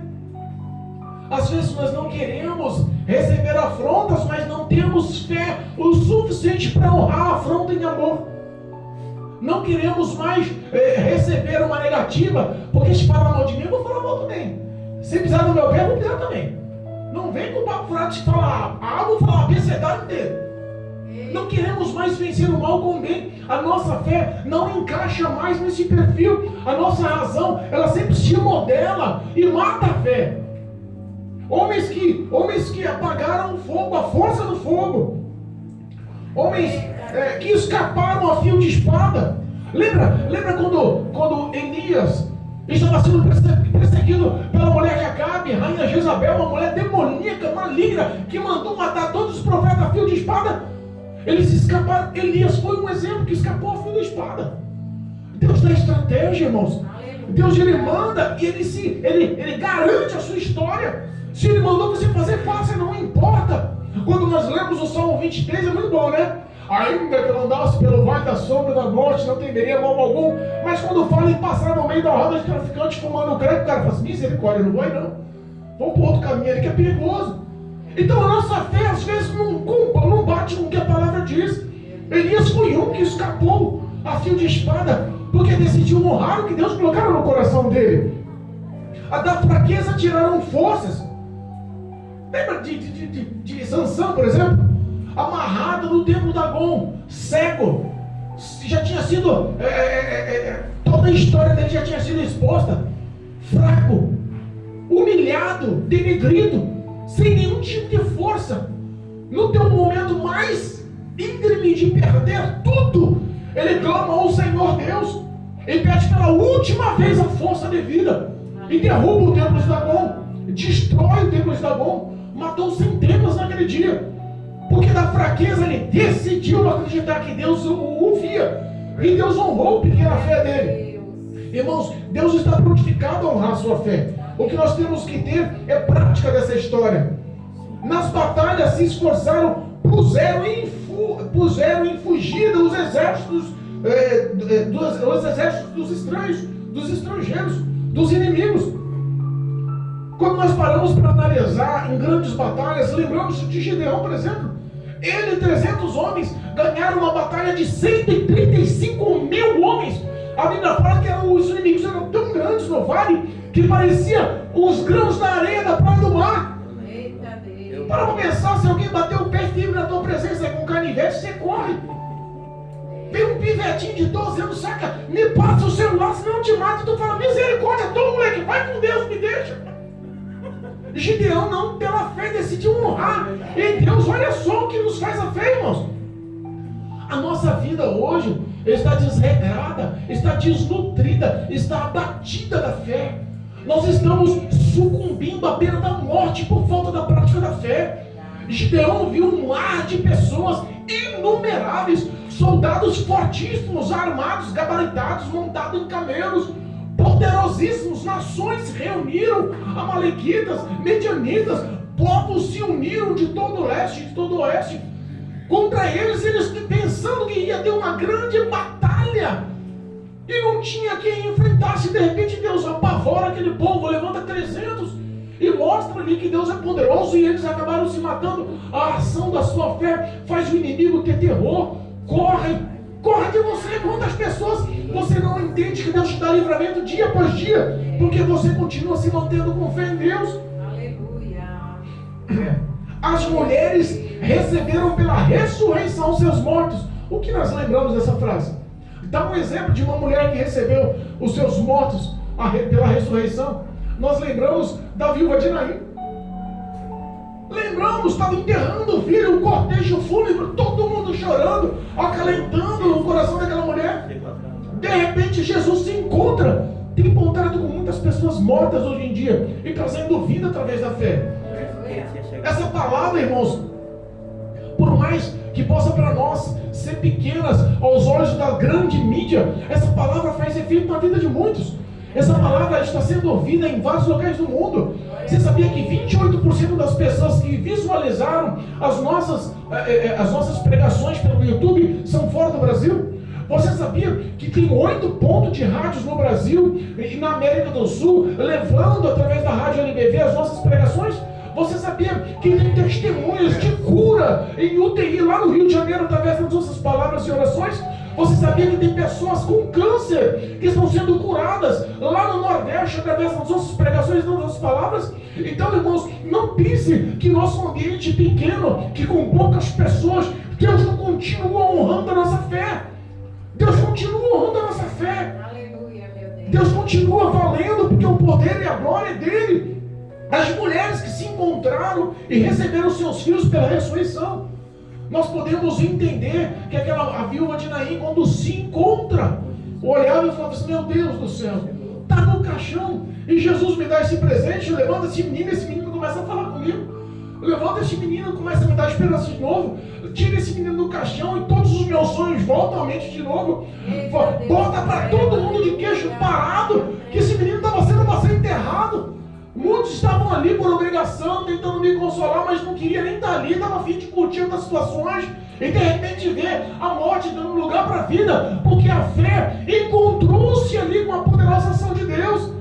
Às vezes nós não queremos receber afrontas, mas não temos fé o suficiente para honrar a afronta em amor. Não queremos mais receber uma negativa, porque se falar mal de mim, eu vou falar mal também. Se pisar no meu pé, eu vou pisar também. Não vem com o papo furado de falar A, eu vou falar B, você dá inteiro. Não queremos mais vencer o mal com o bem. A nossa fé não encaixa mais nesse perfil. A nossa razão, ela sempre se modela e mata a fé. Homens que apagaram o fogo, a força do fogo. Homens que escaparam a fio de espada. Lembra quando Elias estava sendo perseguido pela mulher de Acabe, rainha Jezabel, uma mulher demoníaca, maligna, que mandou matar todos os profetas a fio de espada? Eles escaparam. Elias foi um exemplo que escapou a fio de espada. Deus dá estratégia, irmãos. Deus, ele manda e ele garante a sua história. Se ele mandou você fazer, faça, não importa. Quando nós lemos o Salmo 23, é muito bom, né? Ainda que eu andasse pelo vale da sombra da morte, não temeria mal algum. Mas quando fala em passar no meio da roda de traficantes fumando crack, o cara fala assim, misericórdia, não vai não. Vamos para outro caminho ali que é perigoso. Então a nossa fé às vezes não bate com o que a palavra diz. Elias foi um que escapou a fio de espada, porque decidiu honrar o que Deus colocaram no coração dele. A da fraqueza tiraram forças. Lembra de Sansão, por exemplo? Amarrado no templo da Dagon, cego. Já tinha sido toda a história dele já tinha sido exposta. Fraco, humilhado, denegrido, sem nenhum tipo de força. No teu momento mais íngreme de perder tudo, ele clama ao Senhor Deus e pede pela última vez a força de vida e derruba o templo de Dagon, destrói o templo de Dagon, matou centenas naquele dia, porque da fraqueza ele decidiu acreditar que Deus o via e Deus honrou a pequena fé dele. Irmãos, Deus está prontificado a honrar a sua fé. O que nós temos que ter é prática dessa história. Nas batalhas se esforçaram, puseram em fugida os exércitos dos estranhos, dos estrangeiros, dos inimigos. Quando nós paramos para analisar em grandes batalhas, lembramos de Gideão, por exemplo. Ele e 300 homens ganharam uma batalha de 135 mil homens. A Bíblia fala que os inimigos eram tão grandes no vale que parecia os grãos da areia da praia do mar. Eita Deus. Para pensar, se alguém bater o pé firme na tua presença com um canivete, você corre. Vem um pivetinho de 12 anos, saca, me passa o celular, senão eu te mato. E tu fala, misericórdia, toma moleque, vai com Deus, me deixa. Gideão não, pela fé, decidiu honrar. E Deus, olha só o que nos faz a fé, irmãos. A nossa vida hoje está desregrada, está desnutrida, está abatida da fé. Nós estamos sucumbindo à beira da morte por falta da prática da fé. Gideão viu um mar de pessoas inumeráveis, soldados fortíssimos, armados, gabaritados, montados em camelos, poderosíssimos. Nações se reuniram, amalequitas, medianitas, povos se uniram de todo o leste, de todo o oeste, contra eles pensando que ia ter uma grande batalha, e não tinha quem enfrentasse. De repente Deus apavora aquele povo, levanta 300 e mostra ali que Deus é poderoso, e eles acabaram se matando. A ação da sua fé faz o inimigo ter terror. Corre de você. Quantas pessoas você não entende que Deus te dá livramento dia após dia, porque você continua se mantendo com fé em Deus? Aleluia. As mulheres receberam pela ressurreição seus mortos. O que nós lembramos dessa frase? Dá um exemplo de uma mulher que recebeu os seus mortos pela ressurreição. Nós lembramos da viúva de Naim. Lembramos, estava enterrando o filho, o cortejo fúnebre, todo mundo chorando, acalentando o coração daquela mulher. De repente Jesus se encontra, tem encontrado com muitas pessoas mortas hoje em dia e trazendo vida através da fé. Essa palavra, irmãos, por mais que possa para nós ser pequenas aos olhos da grande mídia, essa palavra faz efeito na vida de muitos. Essa palavra está sendo ouvida em vários locais do mundo. Você sabia que 28% das pessoas que visualizaram as nossas pregações pelo YouTube são fora do Brasil? Você sabia que tem 8 pontos de rádios no Brasil e na América do Sul, levando através da rádio LBV as nossas pregações? Você sabia que tem testemunhas de cura em UTI lá no Rio de Janeiro através das nossas palavras e orações? Você sabia que tem pessoas com câncer que estão sendo curadas lá no Nordeste através das nossas pregações e das nossas palavras? Então, irmãos, não pense que nosso ambiente pequeno, que com poucas pessoas, Deus não continua honrando a nossa fé. Deus continua honrando a nossa fé. Aleluia, meu Deus. Deus continua valendo, porque o poder e a glória é dele. As mulheres que se encontraram e receberam seus filhos pela ressurreição. Nós podemos entender que a viúva de Naim, quando se encontra, olhava e falava assim: meu Deus do céu, está no caixão, e Jesus me dá esse presente, levanta esse menino começa a falar comigo. Levanta esse menino e começa a me dar esperança de novo. Tira esse menino do caixão e todos os meus sonhos voltam à mente de novo. Bota para todo mundo de queixo parado que esse menino estava sendo para ser enterrado. Muitos estavam ali por obrigação, tentando me consolar, mas não queria nem estar ali, estava a fim de curtir outras situações. E de repente ver a morte dando lugar para a vida, porque a fé encontrou-se ali com a poderosa ação de Deus.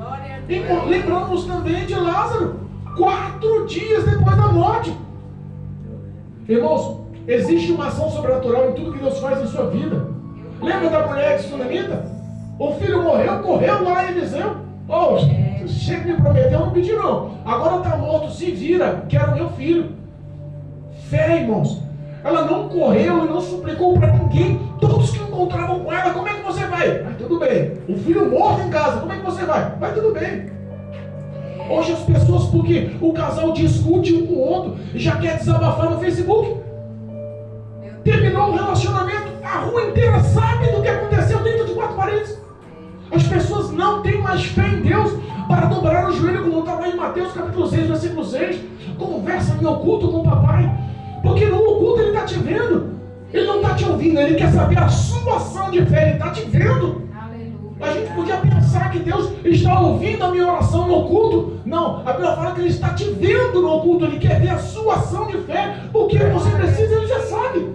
Lembramos também de Lázaro, 4 dias depois da morte. Irmãos, existe uma ação sobrenatural em tudo que Deus faz em sua vida. Lembra da mulher sunamita? O filho morreu, correu lá em Eliseu. Oh, chega me prometeu, não pedi não. Agora está morto, se vira, quero meu filho. Fé, irmãos. Ela não correu e não suplicou para ninguém. Todos que encontravam com ela: como é que você vai? Vai tudo bem. O filho morto em casa, como é que você vai? Vai tudo bem. Hoje as pessoas, porque o casal discute um com o outro, já quer desabafar no Facebook. Terminou o relacionamento, a rua inteira sabe do que aconteceu dentro de 4 paredes. As pessoas não têm mais fé em Deus para dobrar o joelho, como está lá em Mateus capítulo 6, versículo 6. Conversa em oculto com o papai, porque no oculto ele está te vendo. Ele não está te ouvindo, ele quer saber a sua ação de fé, ele está te vendo. A gente podia pensar que Deus está ouvindo a minha oração no oculto. Não, a Bíblia fala que Ele está te vendo no oculto. Ele quer ver a sua ação de fé. O que você precisa, Ele já sabe.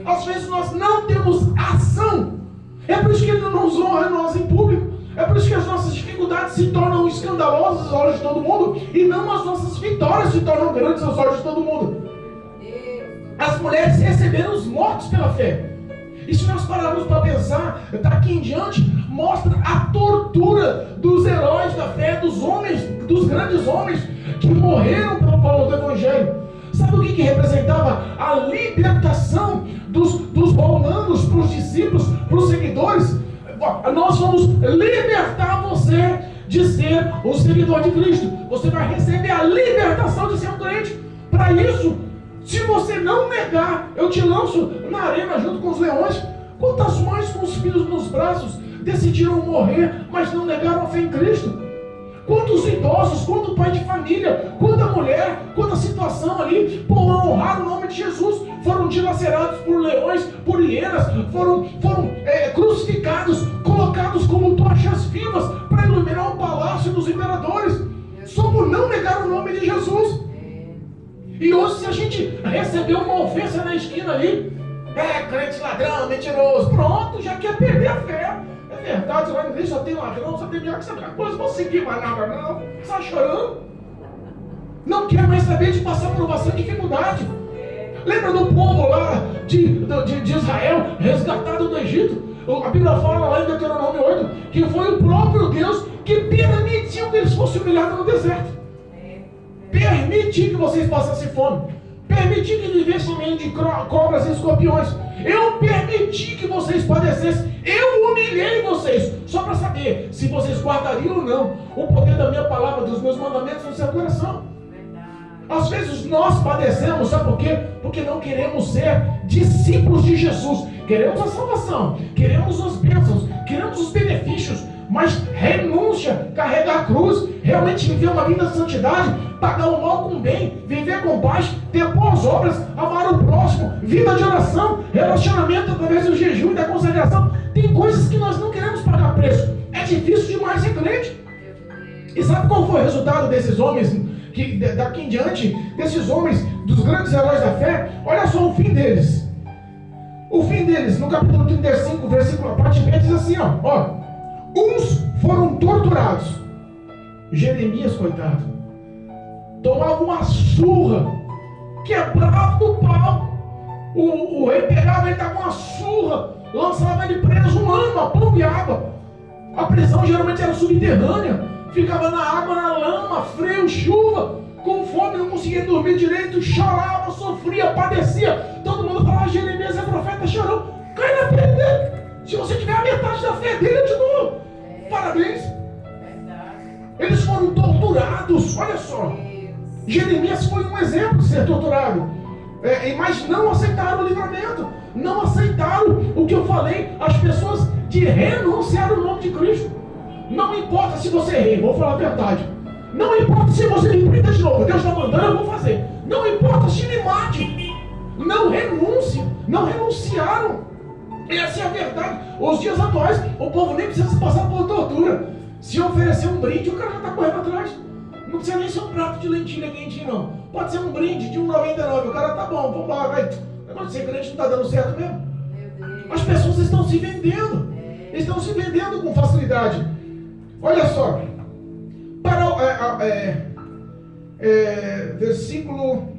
Às vezes nós não temos ação. É por isso que Ele não nos honra nós em público. É por isso que as nossas dificuldades se tornam escandalosas aos olhos de todo mundo. E não as nossas vitórias se tornam grandes aos olhos de todo mundo. As mulheres receberam os mortos pela fé. E se nós pararmos para pensar, daqui em diante, mostra a tortura dos heróis da fé, dos homens, dos grandes homens que morreram pelo valor do Evangelho. Sabe o que representava a libertação dos romanos para os discípulos, para os seguidores? Nós vamos libertar você de ser o seguidor de Cristo. Você vai receber a libertação de ser um crente. Para isso, se você não negar, eu te lanço na arena junto com os leões. Quantas mães com os filhos nos braços decidiram morrer, mas não negaram a fé em Cristo? Quantos idosos, quanto pai de família, quanta mulher, quanta situação ali, por honrar o nome de Jesus, foram dilacerados por leões, por hienas, foram crucificados, colocados como tochas vivas para iluminar o palácio dos imperadores, só por não negar o nome de Jesus. E hoje, se a gente receber uma ofensa na esquina ali, crente ladrão, mentiroso, pronto, já quer perder a fé. É verdade, lá na igreja só tem ladrão, só tem minha coisa, vou seguir mais nada não. Está chorando? Não quer mais saber de passar provação e dificuldade. Lembra do povo lá de Israel, resgatado do Egito? A Bíblia fala lá em Deuteronômio 8, que foi o próprio Deus que permitiu que eles fossem humilhados no deserto. Permitir que vocês passassem fome. Permitir que vivessem no meio de cobras e escorpiões. Eu permiti que vocês padecessem. Eu humilhei vocês. Só para saber se vocês guardariam ou não o poder da minha palavra, dos meus mandamentos no seu coração. Às vezes nós padecemos, sabe por quê? Porque não queremos ser discípulos de Jesus. Queremos a salvação, queremos as bênçãos, queremos os benefícios, mas renúncia, carregar a cruz, realmente viver uma vida de santidade, pagar o mal com o bem, viver com paz, ter boas obras, amar o próximo, vida de oração, relacionamento através do jejum e da consagração. Tem coisas que nós não queremos pagar preço. É difícil demais ser crente. E sabe qual foi o resultado desses homens, que daqui em diante, desses homens, dos grandes heróis da fé? Olha só o fim deles. O fim deles, no capítulo 35, versículo, a parte B, diz assim, ó, uns foram torturados. Jeremias, coitado, tomava uma surra, quebrava no pau. O rei pegava ele, dava uma surra, lançava ele preso 1 ano, a pão e água. A prisão geralmente era subterrânea, ficava na água, na lama, frio, chuva, com fome, não conseguia dormir direito, chorava, sofria, padecia. Todo mundo falava, Jeremias é profeta, chorou. Cai na pele dele. Se você tiver a metade da fé dele, de novo. Parabéns. Eles foram torturados, olha só. Jeremias foi um exemplo de ser torturado. Mas não aceitaram o livramento. Não aceitaram o que eu falei. As pessoas de renunciaram o nome de Cristo. Não importa se você é rei, vou falar a verdade. Não importa se você me prenda de novo. Deus está mandando, eu vou fazer. Não importa se me mate. Não renuncie. Não renunciaram. Essa é a verdade. Os dias atuais, o povo nem precisa passar por tortura. Se oferecer um brinde, o cara já está correndo atrás. Não precisa nem ser um prato de lentilha quentinho, não. Pode ser um brinde de R$1,99. O cara tá bom, vamos lá, vai. O negócio de ser crente não está dando certo mesmo. As pessoas estão se vendendo. Estão se vendendo com facilidade. Olha só. Versículo.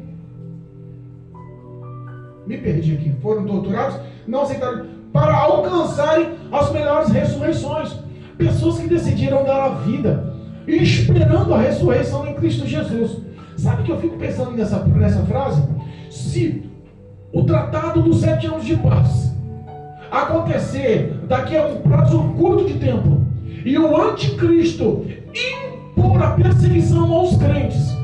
Me perdi aqui. Foram torturados, não aceitaram, para alcançarem as melhores ressurreições. Pessoas que decidiram dar a vida, esperando a ressurreição em Cristo Jesus. Sabe que eu fico pensando nessa frase? Se o tratado dos 7 anos de paz acontecer daqui a um prazo curto de tempo, e o anticristo impor a perseguição aos crentes,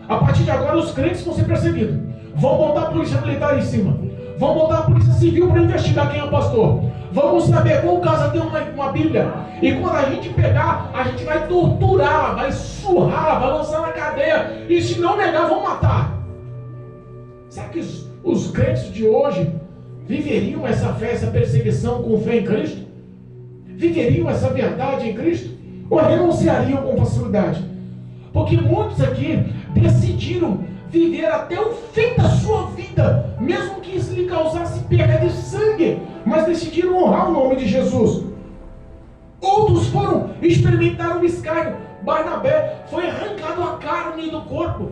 a partir de agora os crentes vão ser perseguidos. Vão botar a polícia militar em cima. Vão botar a polícia civil para investigar quem é o pastor. Vamos saber qual casa tem uma Bíblia. E quando a gente pegar, a gente vai torturar, vai surrar, vai lançar na cadeia. E se não negar, vão matar. Será que os crentes de hoje viveriam essa fé, essa perseguição com fé em Cristo? Viveriam essa verdade em Cristo? Ou renunciariam com facilidade? Porque muitos aqui decidiram viver até o fim da sua vida, mesmo que isso lhe causasse perda de sangue, mas decidiram honrar o nome de Jesus. Outros experimentaram o escárnio. Barnabé foi arrancado a carne do corpo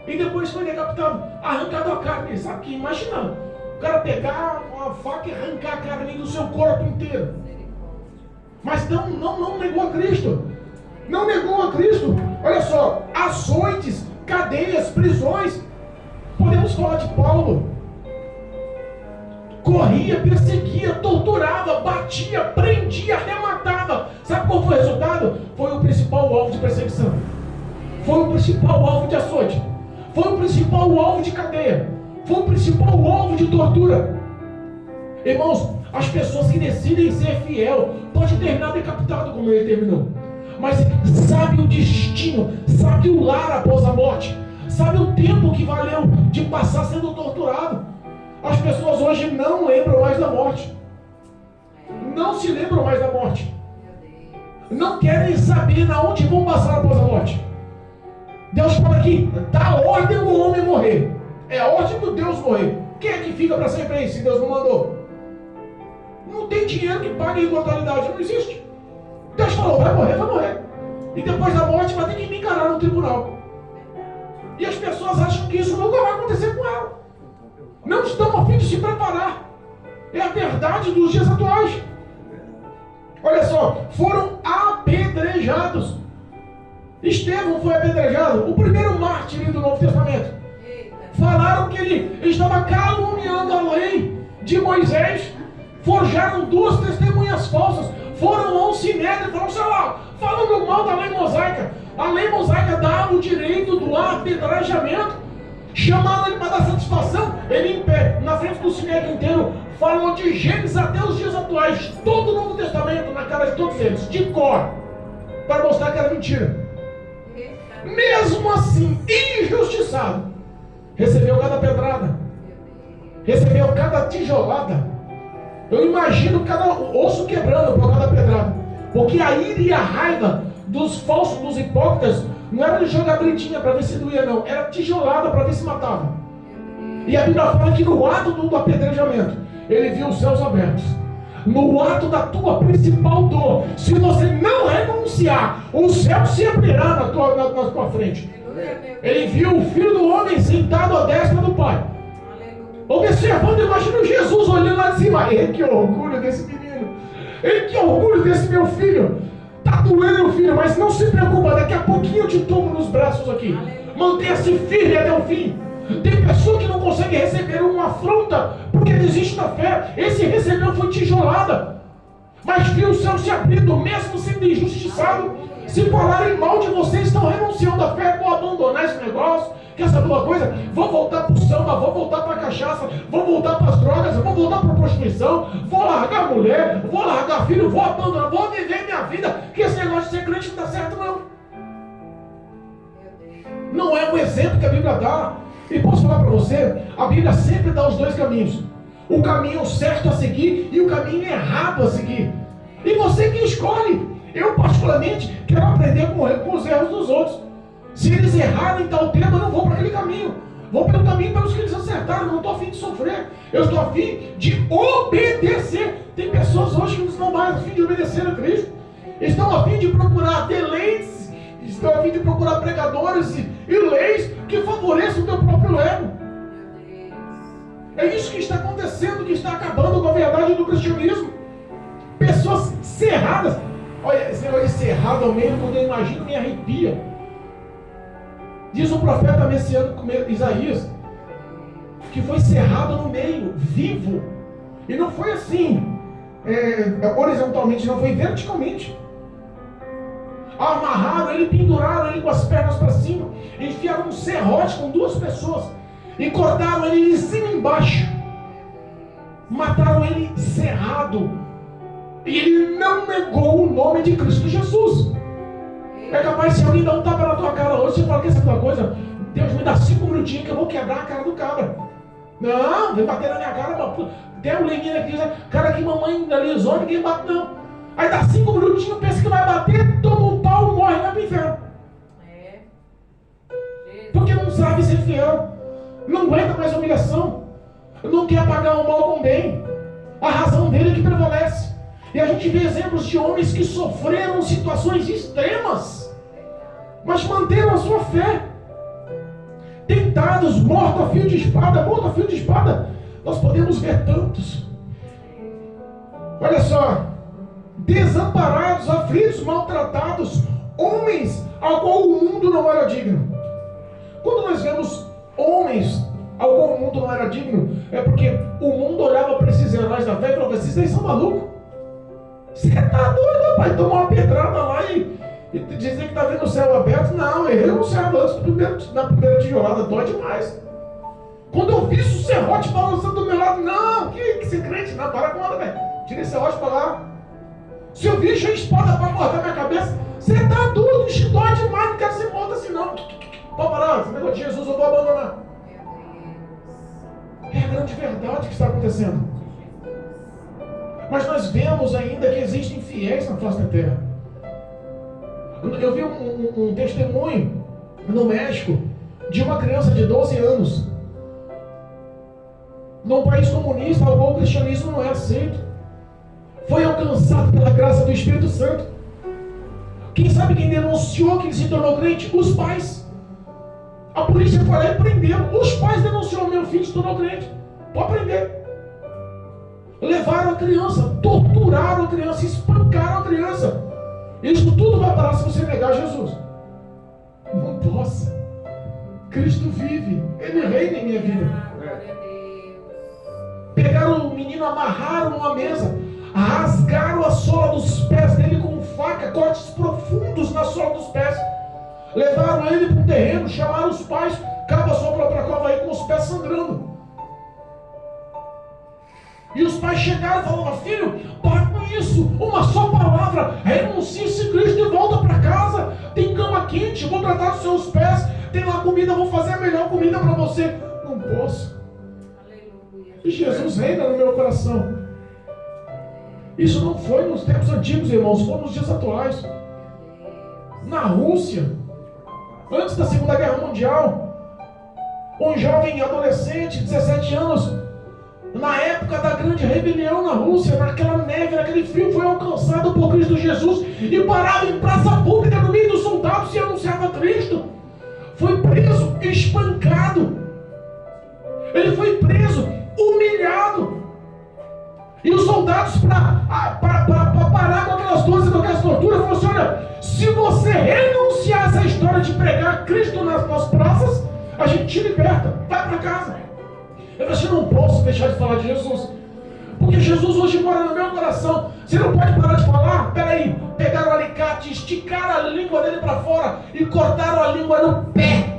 e depois foi decapitado, arrancado a carne. Sabe que imagina o cara pegar uma faca e arrancar a carne do seu corpo inteiro. Mas não negou a Cristo. Não negou a Cristo. Olha só, açoites, cadeias, prisões. Podemos falar de Paulo. Corria, perseguia, torturava, batia, prendia, até matava. Sabe qual foi o resultado? Foi o principal alvo de perseguição. Foi o principal alvo de açoite. Foi o principal alvo de cadeia. Foi o principal alvo de tortura. Irmãos, as pessoas que decidem ser fiel pode terminar decapitado como ele terminou, mas sabe o destino, sabe o lar após a morte, sabe o tempo que valeu de passar sendo torturado. As pessoas hoje não lembram mais da morte, não se lembram mais da morte, não querem saber na onde vão passar após a morte. Deus fala aqui, dá ordem ao homem morrer, é a ordem do Deus morrer. Quem é que fica para sempre aí se Deus não mandou? Não tem dinheiro que pague a imortalidade, não existe. Deus falou, vai morrer, vai morrer. E depois da morte vai ter que me encarar no tribunal. E as pessoas acham que isso nunca vai acontecer com ela. Não estão a fim de se preparar. É a verdade dos dias atuais. Olha só, foram apedrejados. Estevão foi apedrejado, o primeiro mártir do Novo Testamento. Falaram que ele estava caluniando a lei de Moisés. Forjaram 2 testemunhas falsas. Foram ao Sinédrio e falaram, sei lá, falando mal da lei mosaica. A lei mosaica dava o direito do apedrejamento. Chamaram ele para dar satisfação. Ele em pé, na frente do Sinédrio inteiro, falou de Gênesis até os dias atuais. Todo o Novo Testamento na cara de todos eles, de cor, para mostrar que era mentira. Mesmo assim, injustiçado, recebeu cada pedrada, recebeu cada tijolada. Eu imagino cada osso quebrando por cada pedrada. Porque a ira e a raiva dos falsos, dos hipócritas, não era de jogar brintinha para ver se doía, não. Era tijolada para ver se matava. E a Bíblia fala que no ato do apedrejamento, ele viu os céus abertos. No ato da tua principal dor, se você não renunciar, o céu se abrirá na tua frente. Ele viu o Filho do Homem sentado à destra do Pai. Observando, imagina Jesus olhando lá de cima. Ei, que orgulho desse menino. Ei, que orgulho desse meu filho. Está doendo, meu filho, mas não se preocupa. Daqui a pouquinho eu te tomo nos braços aqui. Mantenha-se firme até o fim. Tem pessoa que não consegue receber uma afronta porque desiste da fé. Esse recebeu foi tijolada. Mas viu o céu se abrindo, mesmo sendo injustiçado. Se falarem mal de vocês, estão renunciando à fé. Vou abandonar esse negócio. Quer saber uma coisa? Vou voltar para o samba, vou voltar para a cachaça, vou voltar para as drogas, vou voltar para a prostituição, vou largar a mulher, vou largar filho, vou abandonar, vou viver minha vida, que esse negócio de ser crente não dá certo não. Não é o exemplo que a Bíblia dá. E posso falar para você, a Bíblia sempre dá os dois caminhos. O caminho certo a seguir e o caminho errado a seguir. E você que escolhe. Eu particularmente quero aprender com os erros dos outros. Se eles errarem tal tema, eu não vou para aquele caminho. Vou pelo caminho pelos que eles acertaram. Eu não estou a fim de sofrer. Eu estou a fim de obedecer. Tem pessoas hoje que não estão mais a fim de obedecer a Cristo. Estão a fim de procurar deleites. Estão a fim de procurar pregadores e leis que favoreçam o teu próprio ego. É isso que está acontecendo, que está acabando com a verdade do cristianismo. Pessoas cerradas. Olha, esse negócio de cerrado ao meio, quando eu imagino, me arrepia. Diz o profeta messiânico Isaías que foi cerrado no meio, vivo. E não foi assim, horizontalmente, não, foi verticalmente. Amarraram ele, penduraram ele com as pernas para cima, enfiaram um serrote com duas pessoas e cortaram ele de cima e embaixo. Mataram ele cerrado. E ele não negou o nome de Cristo Jesus. É capaz, se alguém dá um tapa na tua cara hoje, você fala, quer saber uma coisa? Deus me dá 5 minutinhos que eu vou quebrar a cara do cabra. Não, vem bater na minha cara. Tem um leguinho aqui, cara que mamãe analisou, ninguém bate não. Aí dá 5 minutinhos, pensa que vai bater, toma um pau, morre e vai pro inferno. Porque não sabe ser fiel. Não aguenta mais humilhação. Não quer pagar o mal com o bem. A razão dele é que prevalece. E a gente vê exemplos de homens que sofreram situações extremas, mas manteram a sua fé. Tentados, morto a fio de espada. Nós podemos ver tantos. Olha só. Desamparados, aflitos, maltratados. Homens ao qual o mundo não era digno. Quando nós vemos homens ao qual o mundo não era digno, é porque o mundo olhava para esses heróis da fé e falava, esses aí são malucos. Você está doido, pai? Tomar uma pedrada lá e dizer que está vendo o céu aberto? Não, errei o céu antes na primeira tijolada, dói demais. Quando eu vi o serrote balançando do meu lado, não, que ser crente? Não, para com ela, velho. Tira esse serrote para lá. Se eu vi a espada para cortar minha cabeça, você está doido, isso dói demais, não quero ser morto assim não. Pode parar, esse negócio de Jesus eu vou abandonar. É a grande verdade que está acontecendo. Mas nós vemos ainda que existem fiéis na face da terra. Eu vi um testemunho no México de uma criança de 12 anos. Num país comunista, ao qual o cristianismo não é aceito. Foi alcançado pela graça do Espírito Santo. Quem sabe quem denunciou que ele se tornou crente? Os pais. A polícia foi lá e prendeu. Os pais denunciaram, meu filho se tornou crente. Pode prender. Levaram a criança, torturaram a criança, espancaram a criança. Isso tudo vai parar se você negar Jesus. Não posso. Cristo vive. Ele reina em minha vida. Pegaram o menino, amarraram numa mesa, rasgaram a sola dos pés dele com faca, cortes profundos na sola dos pés. Levaram ele para um terreno, chamaram os pais, cava a sua própria cova aí com os pés sangrando. E os pais chegaram e falaram, filho, para com isso, uma só palavra, renuncie esse Cristo e volta para casa, tem cama quente, vou tratar dos seus pés, tem lá comida, vou fazer a melhor comida para você. Não posso. Aleluia. E Jesus reina no meu coração. Isso não foi nos tempos antigos, irmãos, foi nos dias atuais. Na Rússia, antes da Segunda Guerra Mundial, um jovem adolescente, 17 anos, na época da grande rebelião na Rússia, naquela neve, naquele frio, foi alcançado por Cristo Jesus e parava em praça pública no meio dos soldados e anunciava Cristo. Foi preso, espancado. Ele foi preso, humilhado. E os soldados, para parar com aquelas dores, com aquelas torturas, falaram assim: olha, se você renunciar a essa história de pregar Cristo nas praças, a gente te liberta, vai para casa. Eu disse: eu não posso deixar de falar de Jesus, porque Jesus hoje mora no meu coração. Você não pode parar de falar? Peraí, pegaram o alicate, esticaram a língua dele para fora e cortaram a língua no pé,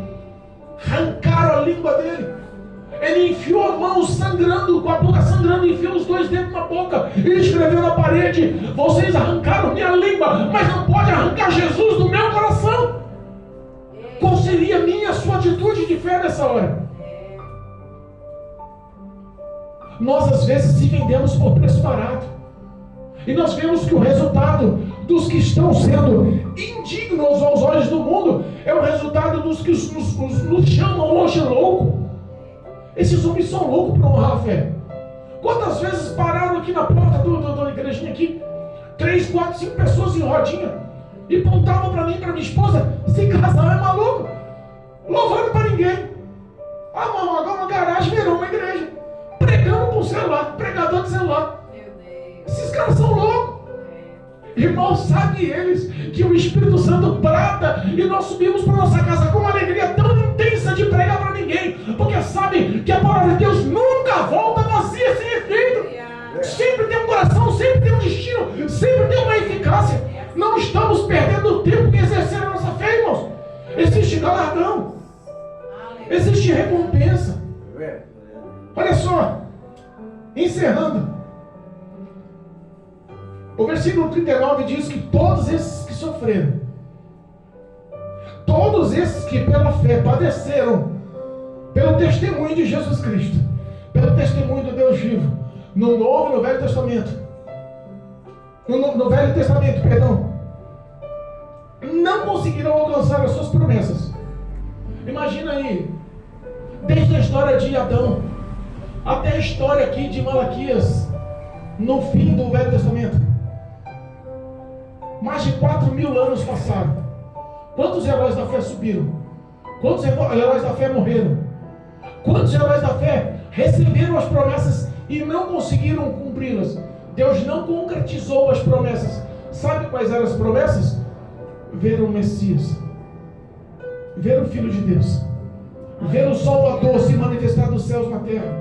arrancaram a língua dele. Ele enfiou a mão sangrando, com a boca sangrando, enfiou os dois dedos na boca e escreveu na parede: vocês arrancaram minha língua, mas não pode arrancar Jesus do meu coração. Qual seria a minha, sua atitude de fé nessa hora? Nós às vezes se vendemos por preço barato, e nós vemos que o resultado dos que estão sendo indignos aos olhos do mundo é o resultado dos que nos chamam hoje louco. Esses homens são loucos para honrar a fé. Quantas vezes pararam aqui na porta da igrejinha aqui, 3, 4, 5 pessoas em rodinha, e apontavam para mim e para minha esposa: esse casal é maluco, louvando para ninguém. Agora uma garagem virou uma igreja, pregando com o celular, pregador de celular. Esses caras são loucos. Irmãos, sabe eles que o Espírito Santo brada e nós subimos para nossa casa com uma alegria tão intensa de pregar para ninguém, porque sabe que a palavra de Deus nunca volta vazia, sem efeito. Sempre tem um coração, sempre tem um destino, sempre tem uma eficácia. Não estamos perdendo tempo em exercer a nossa fé, irmãos. Existe galardão, existe recompensa. Olha só, encerrando, o versículo 39 diz que todos esses que sofreram, todos esses que pela fé padeceram, pelo testemunho de Jesus Cristo, pelo testemunho do Deus vivo, no Novo e no Velho Testamento, no Velho Testamento, perdão, não conseguiram alcançar as suas promessas. Imagina aí, desde a história de Adão até a história aqui de Malaquias, no fim do Velho Testamento. Mais de 4.000 anos passaram. Quantos heróis da fé subiram? Quantos heróis da fé morreram? Quantos heróis da fé receberam as promessas e não conseguiram cumpri-las? Deus não concretizou as promessas. Sabe quais eram as promessas? Ver o Messias, ver o Filho de Deus, ver o Salvador se manifestar dos céus na terra.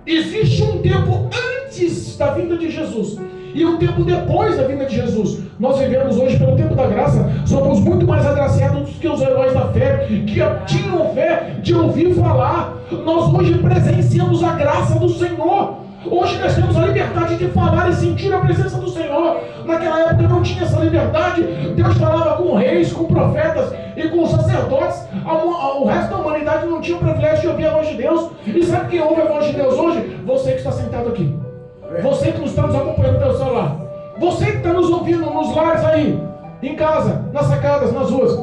Existe um tempo antes da vinda de Jesus e um tempo depois da vinda de Jesus. Nós vivemos hoje pelo tempo da graça. Somos muito mais agraciados do que os heróis da fé, que tinham fé de ouvir falar. Nós hoje presenciamos a graça do Senhor. Hoje nós temos a liberdade de falar e sentir a presença do Senhor. Naquela época não tinha essa liberdade. Deus falava com reis, com profetas e com sacerdotes. O resto da humanidade não tinha o privilégio de ouvir a voz de Deus. E sabe quem ouve a voz de Deus hoje? Você que está sentado aqui, você que nos está nos acompanhando pelo celular, você que está nos ouvindo nos lares aí, em casa, nas sacadas, nas ruas.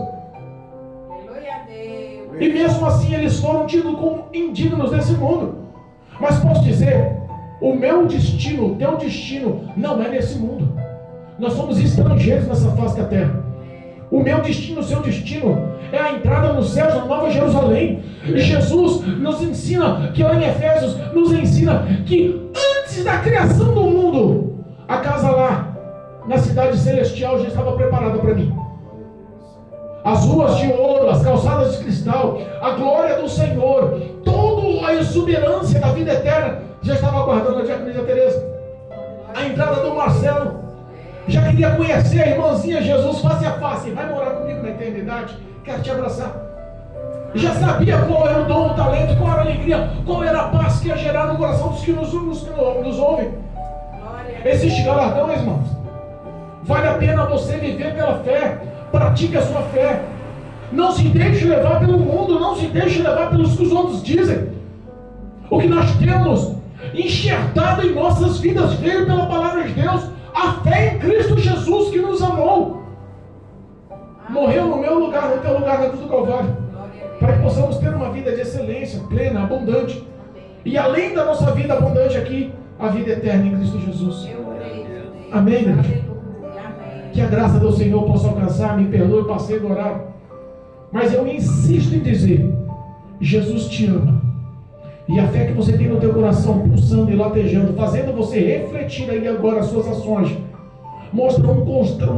E mesmo assim eles foram tidos como indignos desse mundo. Mas posso dizer, o meu destino, o teu destino não é nesse mundo. Nós somos estrangeiros nessa face da terra. O meu destino, o seu destino é a entrada nos céus, na Nova Jerusalém. E Jesus nos ensina, que lá em Efésios, nos ensina que antes da criação do mundo, a casa lá, na cidade celestial, já estava preparada para mim. As ruas de ouro, as calçadas de cristal, a glória do Senhor, toda a exuberância da vida eterna já estava aguardando a diaconisa Teresa. A entrada do Marcelo já queria conhecer a irmãzinha Jesus face a face. Vai morar comigo na eternidade, quero te abraçar. Já sabia qual era o dom, o talento, qual era a alegria, qual era a paz que ia gerar no coração dos que nos ouvem. Existe galardão, irmãos. Vale a pena você viver pela fé. Pratique a sua fé. Não se deixe levar pelo mundo, não se deixe levar pelos que os outros dizem. O que nós temos enxertado em nossas vidas, veio pela palavra de Deus, a fé em Cristo Jesus que nos amou. Morreu no meu lugar, no teu lugar, na cruz do Calvário, para que possamos ter uma vida de excelência, plena, abundante. E além da nossa vida abundante aqui, a vida eterna em Cristo Jesus. Amém, igreja? Que a graça do Senhor possa alcançar, me perdoe, passei do horário. Mas eu insisto em dizer, Jesus te ama. E a fé que você tem no teu coração, pulsando e latejando, fazendo você refletir aí agora as suas ações, mostra um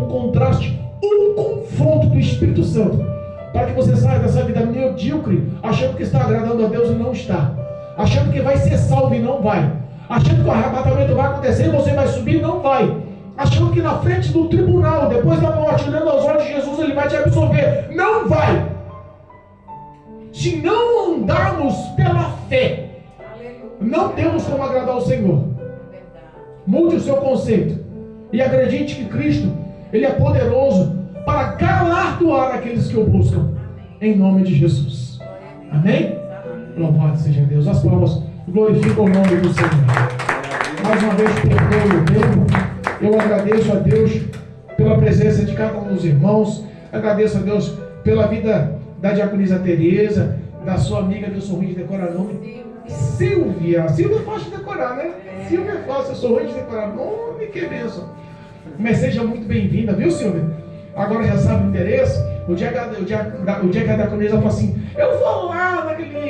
contraste, um confronto do Espírito Santo, para que você saia dessa vida medíocre, achando que está agradando a Deus e não está, achando que vai ser salvo e não vai, achando que o arrebatamento vai acontecer e você vai subir e não vai, achando que na frente do tribunal, depois da morte, olhando aos olhos de Jesus, Ele vai te absolver. Não vai. Se não andarmos pela fé, não temos como agradar o Senhor. Mude o seu conceito e acredite que Cristo, Ele é poderoso para galardoar aqueles que o buscam, em nome de Jesus. Amém? Louvado seja Deus. As palmas glorificam o nome do Senhor. Mais uma vez, perdoe o tempo. Eu agradeço a Deus pela presença de cada um dos irmãos. Agradeço a Deus pela vida da diaconisa Tereza, da sua amiga, que eu sou ruim de decorar o nome, Silvia. Silvia é fácil de decorar, né? Silvia é fácil, eu sou ruim de decorar nome, que bênção. Mas seja muito bem-vinda, viu, Silvia? Agora já sabe o endereço. O dia que a diaconisa fala assim, eu vou lá naquele